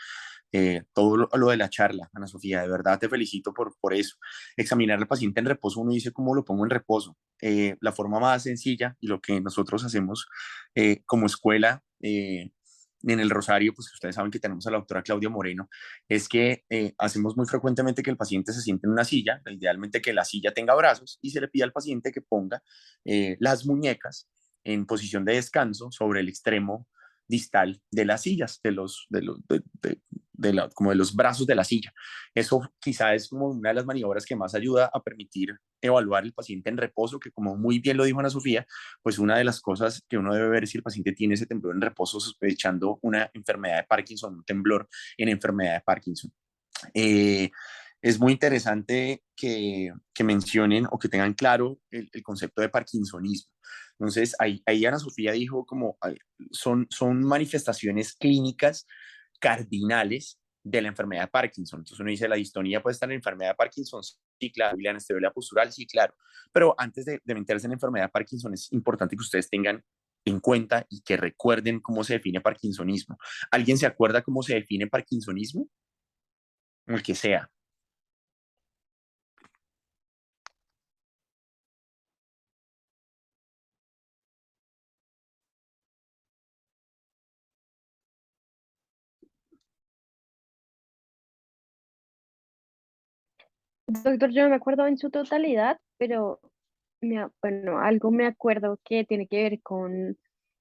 Todo lo de la charla, Ana Sofía, de verdad te felicito por eso. Examinar al paciente en reposo, uno dice cómo lo pongo en reposo. La forma más sencilla y lo que nosotros hacemos como escuela en el Rosario, pues ustedes saben que tenemos a la doctora Claudia Moreno, es que hacemos muy frecuentemente que el paciente se siente en una silla, idealmente que la silla tenga brazos y se le pide al paciente que ponga las muñecas en posición de descanso sobre el extremo distal de las sillas, como de los brazos de la silla. Eso quizá es como una de las maniobras que más ayuda a permitir evaluar el paciente en reposo, que como muy bien lo dijo Ana Sofía, pues una de las cosas que uno debe ver es si el paciente tiene ese temblor en reposo sospechando una enfermedad de Parkinson, un temblor en enfermedad de Parkinson. Eh, es muy interesante que mencionen o que tengan claro el concepto de parkinsonismo. Entonces, ahí Ana Sofía dijo como son manifestaciones clínicas cardinales de la enfermedad de Parkinson. Entonces uno dice, la distonía puede estar en la enfermedad de Parkinson, sí, claro, y la anestesia postural, sí, claro. Pero antes de meterse en la enfermedad de Parkinson es importante que ustedes tengan en cuenta y que recuerden cómo se define parkinsonismo. ¿Alguien se acuerda cómo se define parkinsonismo? El que sea. Doctor, yo no me acuerdo en su totalidad, pero bueno, algo me acuerdo que tiene que ver con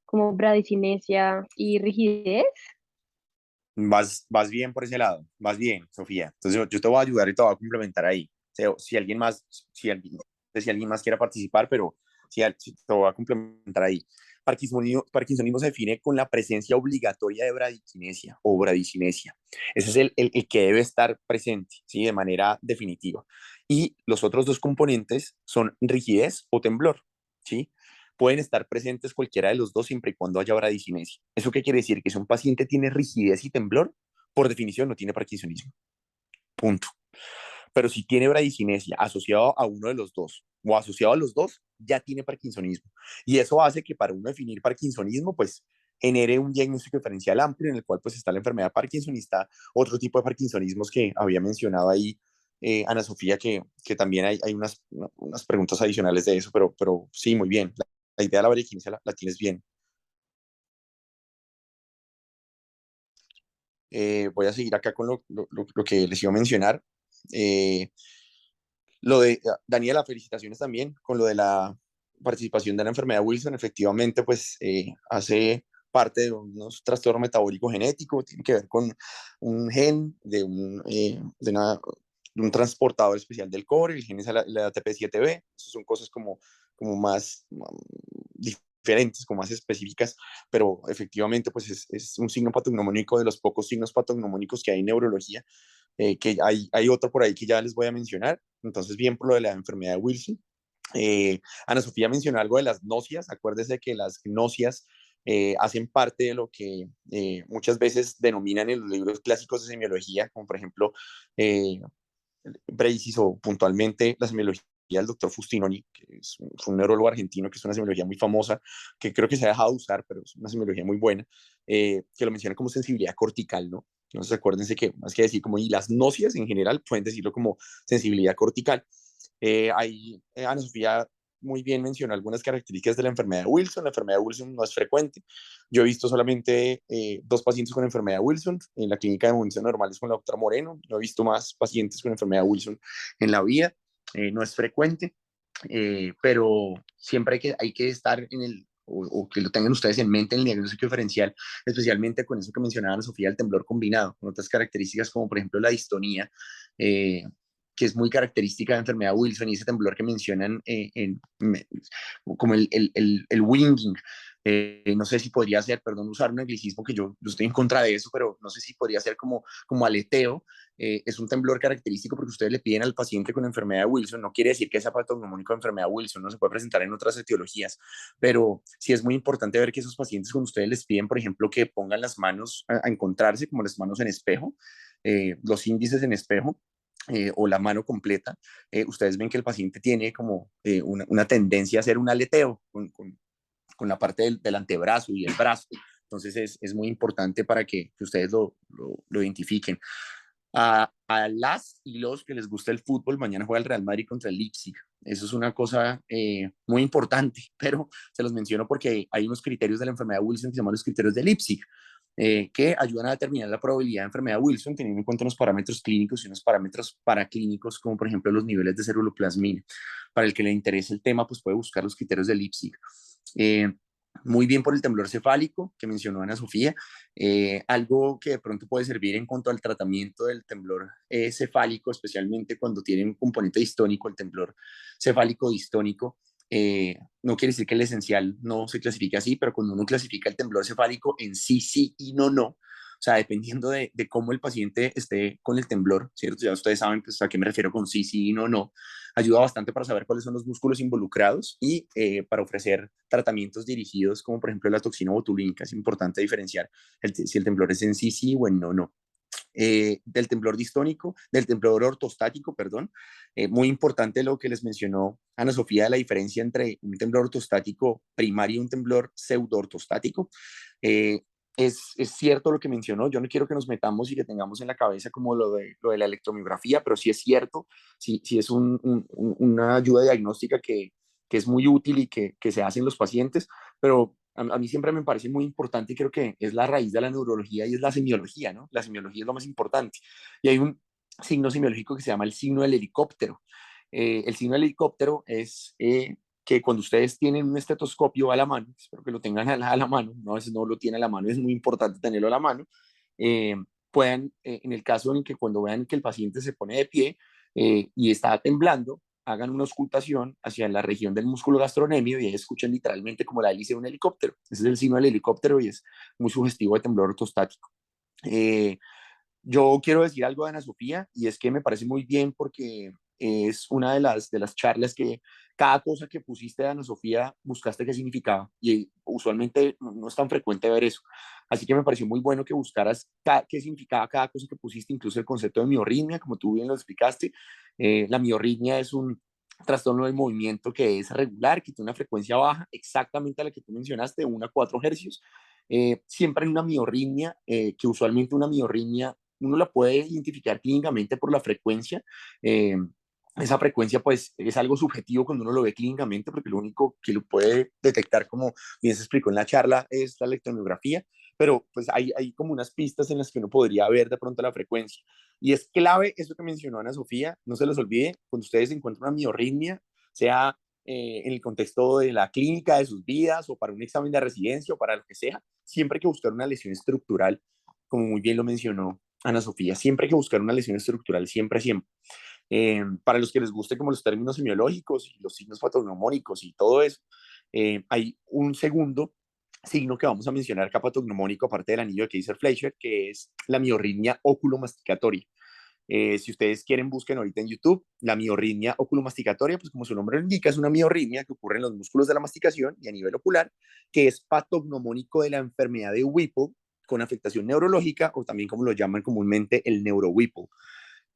como bradicinesia y rigidez. Vas bien por ese lado, vas bien, Sofía. Entonces yo te voy a ayudar y te voy a complementar ahí. Si alguien más, no sé si alguien más quiera participar, pero si te voy a complementar ahí. Parkinsonismo se define con la presencia obligatoria de bradicinesia o bradicinesia. Ese es el que debe estar presente, ¿sí? De manera definitiva. Y los otros dos componentes son rigidez o temblor, ¿sí? Pueden estar presentes cualquiera de los dos siempre y cuando haya bradicinesia. ¿Eso qué quiere decir? Que si un paciente tiene rigidez y temblor, por definición no tiene parkinsonismo. Punto. Pero si tiene bradicinesia asociado a uno de los dos o asociado a los dos, ya tiene parkinsonismo. Y eso hace que para uno definir parkinsonismo, pues genere un diagnóstico diferencial amplio en el cual pues está la enfermedad Parkinson y está otro tipo de parkinsonismos que había mencionado ahí Ana Sofía, que también hay unas preguntas adicionales de eso, pero sí, muy bien. La idea de la bradicinesia la tienes bien. Voy a seguir acá con lo que les iba a mencionar. Eh, Lo de Daniela, felicitaciones también con lo de la participación de la enfermedad Wilson. Efectivamente, pues hace parte de unos trastorno metabólico genético, tiene que ver con un gen de un transportador especial del cobre, el gen es la ATP7B. Esas son cosas como más diferentes, como más específicas, pero efectivamente pues es un signo patognomónico de los pocos signos patognomónicos que hay en neurología, que hay otro por ahí que ya les voy a mencionar. Entonces, bien por lo de la enfermedad de Wilson. Ana Sofía mencionó algo de las nocias. Acuérdese que las nocias hacen parte de lo que muchas veces denominan en los libros clásicos de semiología, como por ejemplo eh, Breisis o puntualmente la semiología del doctor Fustinoni, que fue un neurólogo argentino, que es una semiología muy famosa, que creo que se ha dejado de usar, pero es una semiología muy buena, que lo menciona como sensibilidad cortical, ¿no? Entonces acuérdense que más que decir como, y las nocias en general, pueden decirlo como sensibilidad cortical. Ahí Ana Sofía muy bien mencionó algunas características de la enfermedad de Wilson. La enfermedad de Wilson no es frecuente. Yo he visto solamente 2 pacientes con enfermedad de Wilson en la clínica de munición normales con la doctora Moreno. No he visto más pacientes con enfermedad de Wilson en la vida. No es frecuente, pero siempre hay que estar en o que lo tengan ustedes en mente en el diagnóstico diferencial, especialmente con eso que mencionaba Sofía, el temblor combinado, con otras características como por ejemplo la distonía, que es muy característica de la enfermedad Wilson, y ese temblor que mencionan como el winging. No sé si podría ser, perdón, usar un anglicismo que yo estoy en contra de eso, pero no sé si podría ser como aleteo. Es un temblor característico porque ustedes le piden al paciente con enfermedad de Wilson, no quiere decir que sea patognomónico de enfermedad de Wilson, no se puede presentar en otras etiologías, pero sí es muy importante ver que esos pacientes, cuando ustedes les piden, por ejemplo, que pongan las manos a encontrarse, como las manos en espejo, los índices en espejo, o la mano completa, ustedes ven que el paciente tiene como una tendencia a hacer un aleteo con la parte del antebrazo y el brazo. Entonces es muy importante para que ustedes lo identifiquen. A las y los que les gusta el fútbol, mañana juega el Real Madrid contra el Leipzig. Eso es una cosa muy importante, pero se los menciono porque hay unos criterios de la enfermedad de Wilson que se llaman los criterios de Leipzig, que ayudan a determinar la probabilidad de enfermedad de Wilson teniendo en cuenta unos parámetros clínicos y unos parámetros paraclínicos, como por ejemplo los niveles de ceruloplasmina. Para el que le interese el tema, pues puede buscar los criterios de Leipzig. Eh, muy bien por el temblor cefálico que mencionó Ana Sofía. Algo que de pronto puede servir en cuanto al tratamiento del temblor cefálico, especialmente cuando tiene un componente distónico, el temblor cefálico distónico. No quiere decir que el esencial no se clasifique así, pero cuando uno clasifica el temblor cefálico en sí, sí y no, no. O sea, dependiendo de cómo el paciente esté con el temblor, ¿cierto? Ya ustedes saben pues, a qué me refiero con sí, sí y no, no. Ayuda bastante para saber cuáles son los músculos involucrados y para ofrecer tratamientos dirigidos, como por ejemplo la toxina botulínica. Es importante diferenciar si el temblor es en sí, sí o en no, no. del temblor distónico, del temblor ortostático, perdón. Muy importante lo que les mencionó Ana Sofía de la diferencia entre un temblor ortostático primario y un temblor pseudo-ortostático. Eh, es cierto lo que mencionó, yo no quiero que nos metamos y que tengamos en la cabeza como lo de la electromiografía, pero sí es cierto, sí es una ayuda diagnóstica que es muy útil y que se hace en los pacientes, pero a mí siempre me parece muy importante y creo que es la raíz de la neurología y es la semiología, ¿no? La semiología es lo más importante. Y hay un signo semiológico que se llama el signo del helicóptero. El signo del helicóptero es que cuando ustedes tienen un estetoscopio a la mano, espero que lo tengan a la mano, no, a veces no lo tiene a la mano, es muy importante tenerlo a la mano, eh, puedan, en el caso en que cuando vean que el paciente se pone de pie y está temblando, hagan una auscultación hacia la región del músculo gastrocnemio y ahí escuchen literalmente como la hélice de un helicóptero. Ese es el signo del helicóptero y es muy sugestivo de temblor ortostático. Eh, yo quiero decir algo de Ana Sofía y es que me parece muy bien porque es una de las charlas que cada cosa que pusiste de Ana Sofía buscaste qué significaba y usualmente no es tan frecuente ver eso. Así que me pareció muy bueno que buscaras qué significaba cada cosa que pusiste, incluso el concepto de miorritmia, como tú bien lo explicaste. La miorritmia es un trastorno del movimiento que es regular, que tiene una frecuencia baja, exactamente a la que tú mencionaste, 1 a 4 hercios. Siempre hay una miorritmia, que usualmente una miorritmia uno la puede identificar clínicamente por la frecuencia. Eh, esa frecuencia pues es algo subjetivo cuando uno lo ve clínicamente porque lo único que lo puede detectar, como bien se explicó en la charla, es la electromiografía, pero pues hay como unas pistas en las que uno podría ver de pronto la frecuencia. Y es clave eso que mencionó Ana Sofía, no se les olvide, cuando ustedes encuentran una miorritmia, sea en el contexto de la clínica de sus vidas o para un examen de residencia o para lo que sea, siempre hay que buscar una lesión estructural, como muy bien lo mencionó Ana Sofía, siempre hay que buscar una lesión estructural, siempre, siempre. Para los que les guste como los términos semiológicos y los signos patognomónicos y todo eso, hay un segundo signo que vamos a mencionar acá patognomónico, aparte del anillo de Kaiser-Fleischer, que es la miorritmia oculomasticatoria. Si ustedes quieren, busquen ahorita en YouTube la miorritmia oculomasticatoria, pues como su nombre lo indica, es una miorritmia que ocurre en los músculos de la masticación y a nivel ocular, que es patognomónico de la enfermedad de Whipple con afectación neurológica o también como lo llaman comúnmente el neuro-Whipple.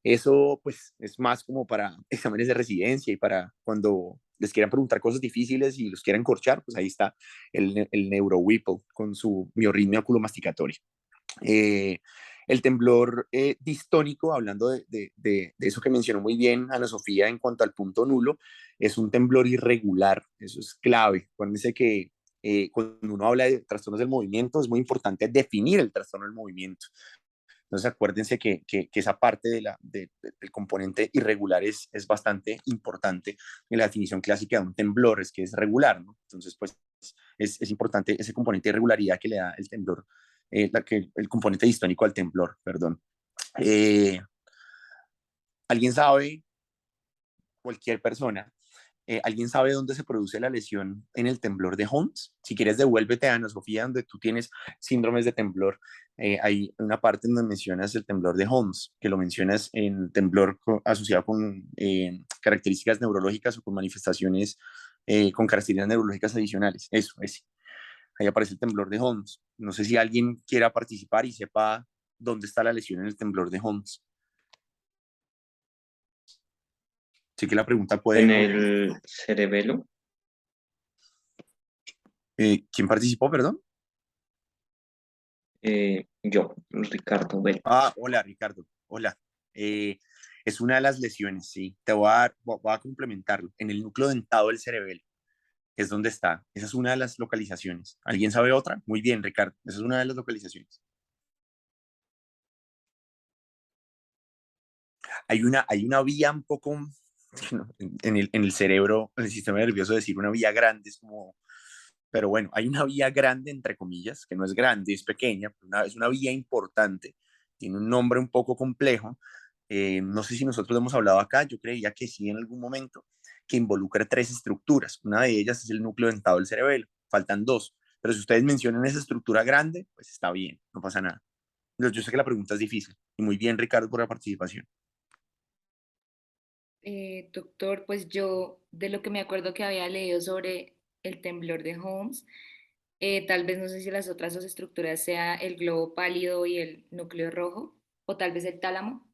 Eso pues es más como para exámenes de residencia y para cuando les quieran preguntar cosas difíciles y los quieran corchar, pues ahí está el neuro-Whipple con su miorritmia oculomasticatoria. Eh, el temblor distónico, hablando de eso que mencionó muy bien Ana Sofía en cuanto al punto nulo, es un temblor irregular, eso es clave. Acuérdense que cuando uno habla de trastornos del movimiento es muy importante definir el trastorno del movimiento. Entonces acuérdense que esa parte del componente irregular es bastante importante en la definición clásica de un temblor, es que es regular, ¿no? Entonces pues es importante ese componente de irregularidad que le da el temblor, el componente distónico al temblor, perdón. Eh, ¿Alguien sabe, cualquier persona, ¿alguien sabe dónde se produce la lesión en el temblor de Holmes? Si quieres, devuélvete a Ana Sofía, donde tú tienes síndromes de temblor. Hay una parte donde mencionas el temblor de Holmes, que lo mencionas en temblor asociado con características neurológicas o con manifestaciones con características neurológicas adicionales. Eso es. Ahí aparece el temblor de Holmes. No sé si alguien quiera participar y sepa dónde está la lesión en el temblor de Holmes. Así que la pregunta puede En no. el cerebelo. ¿Quién participó, perdón? Yo, Ricardo Bell. Ah, hola Ricardo, hola. Eh, es una de las lesiones, sí. Te voy a complementarlo. En el núcleo dentado del cerebelo es donde está. Esa es una de las localizaciones. ¿Alguien sabe otra? Muy bien, Ricardo. Esa es una de las localizaciones. Hay una vía un poco en el cerebro, en el sistema nervioso, decir una vía grande es como, pero bueno, hay una vía grande, entre comillas, que no es grande, es pequeña, pero es una vía importante, tiene un nombre un poco complejo. No sé si nosotros lo hemos hablado acá, yo creía que sí en algún momento, que involucra tres estructuras. Una de ellas es el núcleo dentado del cerebelo, faltan dos, pero si ustedes mencionan esa estructura grande, pues está bien, no pasa nada. Yo sé que la pregunta es difícil, y muy bien, Ricardo, por la participación. Doctor, pues yo de lo que me acuerdo que había leído sobre el temblor de Holmes, tal vez no sé si las otras dos estructuras sea el globo pálido y el núcleo rojo. o tal vez el tálamo.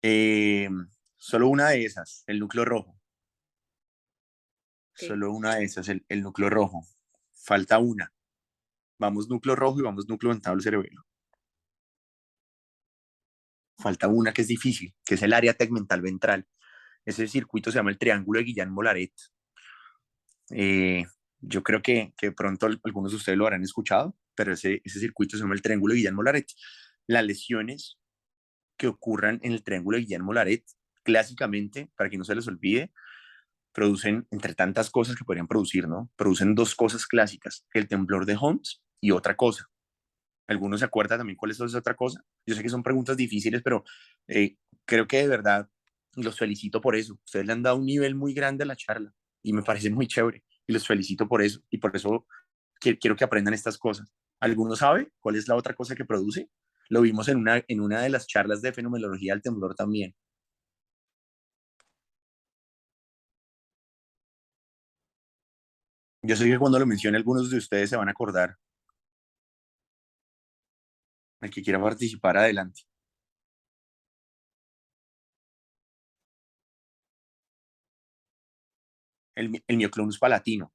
Eh, Solo una de esas, el núcleo rojo. Ok. Solo una de esas, el núcleo rojo. Falta una. Vamos núcleo rojo y vamos núcleo dentado del cerebelo. Falta una que es difícil, que es el área tegmental ventral. Ese circuito se llama el triángulo de Guillain-Mollaret. Eh, yo creo que pronto algunos de ustedes lo habrán escuchado, pero ese circuito se llama el triángulo de Guillain-Mollaret. Las lesiones que ocurran en el triángulo de Guillain-Mollaret, clásicamente, para que no se les olvide, producen, entre tantas cosas que podrían producir, ¿no? Producen dos cosas clásicas, el temblor de Holmes y otra cosa. ¿Alguno se acuerda también cuál es esa otra cosa? Yo sé que son preguntas difíciles, pero eh, creo que de verdad los felicito por eso. Ustedes le han dado un nivel muy grande a la charla y me parece muy chévere y los felicito por eso y por eso quiero que aprendan estas cosas. ¿Alguno sabe cuál es la otra cosa que produce? Lo vimos en una de las charlas de fenomenología del temblor también. Yo sé que cuando lo mencione algunos de ustedes se van a acordar. El que quiera participar, adelante. El mioclonus palatino.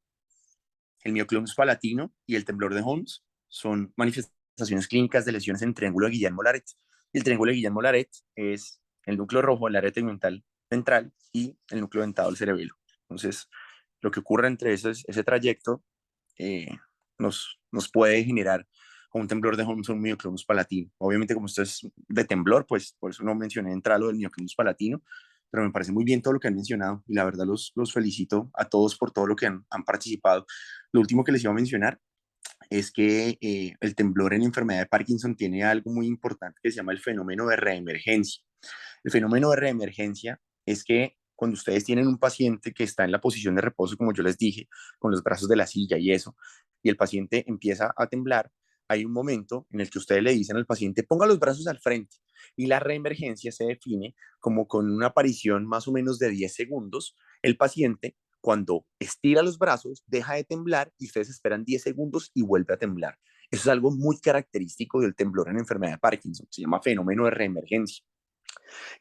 El mioclonus palatino y el temblor de Holmes son manifestaciones clínicas de lesiones en triángulo de Guillain-Mollaret. El triángulo de Guillain-Mollaret es el núcleo rojo, el área tegmental ventral y el núcleo dentado del cerebelo. Entonces, lo que ocurre entre ese trayecto eh, nos puede generar un temblor de Holmes o un mioclonus palatino. Obviamente, como esto es de temblor, pues por eso no mencioné de entrada lo del mioclonus palatino, pero me parece muy bien todo lo que han mencionado y la verdad los felicito a todos por todo lo que han participado. Lo último que les iba a mencionar es que el temblor en la enfermedad de Parkinson tiene algo muy importante que se llama el fenómeno de reemergencia. El fenómeno de reemergencia es que cuando ustedes tienen un paciente que está en la posición de reposo, como yo les dije, con los brazos de la silla y eso, y el paciente empieza a temblar, hay un momento en el que ustedes le dicen al paciente, ponga los brazos al frente. Y la reemergencia se define como con una aparición más o menos de 10 segundos. El paciente, cuando estira los brazos, deja de temblar y ustedes esperan 10 segundos y vuelve a temblar. Eso es algo muy característico del temblor en la enfermedad de Parkinson. Se llama fenómeno de reemergencia.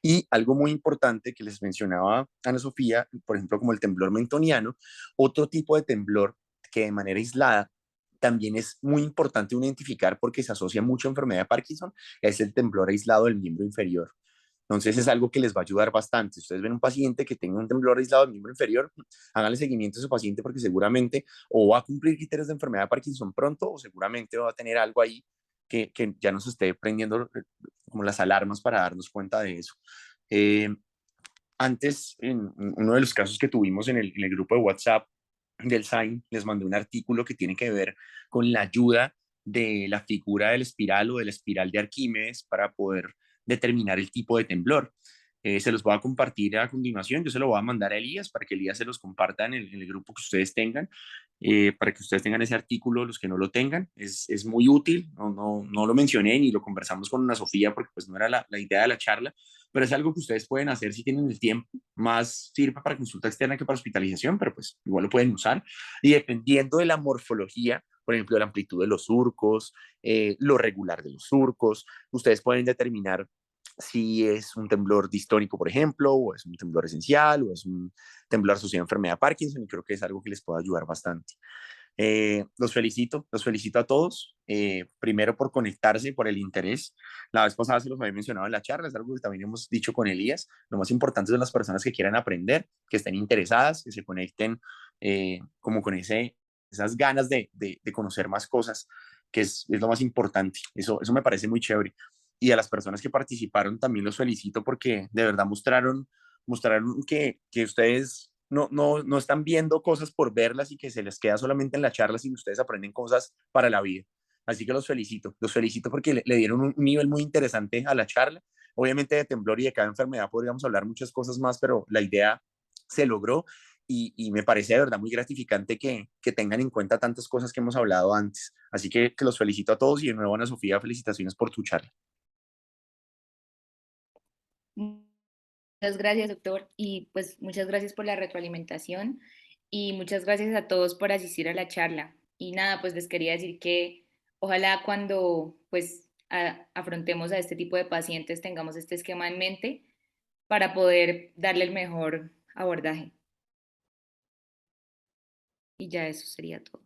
Y algo muy importante que les mencionaba Ana Sofía, por ejemplo, como el temblor mentoniano, otro tipo de temblor que de manera aislada también es muy importante identificar porque se asocia mucho a enfermedad de Parkinson, es el temblor aislado del miembro inferior. Entonces es algo que les va a ayudar bastante. Si ustedes ven un paciente que tenga un temblor aislado del miembro inferior, háganle seguimiento a su paciente porque seguramente o va a cumplir criterios de enfermedad de Parkinson pronto o seguramente va a tener algo ahí que ya nos esté prendiendo como las alarmas para darnos cuenta de eso. Eh, Antes, en uno de los casos que tuvimos en el grupo de WhatsApp del SAIN, les mandé un artículo que tiene que ver con la ayuda de la figura del espiral o de la espiral de Arquímedes para poder determinar el tipo de temblor. Se los voy a compartir a continuación. Yo se lo voy a mandar a Elías para que Elías se los comparta en el grupo que ustedes tengan, para que ustedes tengan ese artículo, los que no lo tengan. Es muy útil. No lo mencioné ni lo conversamos con Ana Sofía porque pues no era la idea de la charla, pero es algo que ustedes pueden hacer si tienen el tiempo. Más sirve para consulta externa que para hospitalización, pero pues igual lo pueden usar. Y dependiendo de la morfología, por ejemplo, la amplitud de los surcos, lo regular de los surcos, ustedes pueden determinar si es un temblor distónico, por ejemplo, o es un temblor esencial, o es un temblor asociado a enfermedad de Parkinson, y creo que es algo que les puede ayudar bastante. Los felicito a todos, primero por conectarse, por el interés. La vez pasada se los había mencionado en la charla, es algo que también hemos dicho con Elías. Lo más importante son las personas que quieran aprender, que estén interesadas, que se conecten como con esas ganas de conocer más cosas, que es lo más importante. Eso me parece muy chévere. Y a las personas que participaron también los felicito porque de verdad mostraron que ustedes no están viendo cosas por verlas y que se les queda solamente en la charla, sino ustedes aprenden cosas para la vida. Así que los felicito porque le dieron un nivel muy interesante a la charla. Obviamente de temblor y de cada enfermedad podríamos hablar muchas cosas más, pero la idea se logró y me parece de verdad muy gratificante que tengan en cuenta tantas cosas que hemos hablado antes. Así que los felicito a todos y de nuevo, Ana Sofía, felicitaciones por tu charla. Muchas gracias, doctor, y pues muchas gracias por la retroalimentación y muchas gracias a todos por asistir a la charla. Y nada, pues les quería decir que ojalá cuando pues afrontemos a este tipo de pacientes, tengamos este esquema en mente para poder darle el mejor abordaje. Y ya eso sería todo.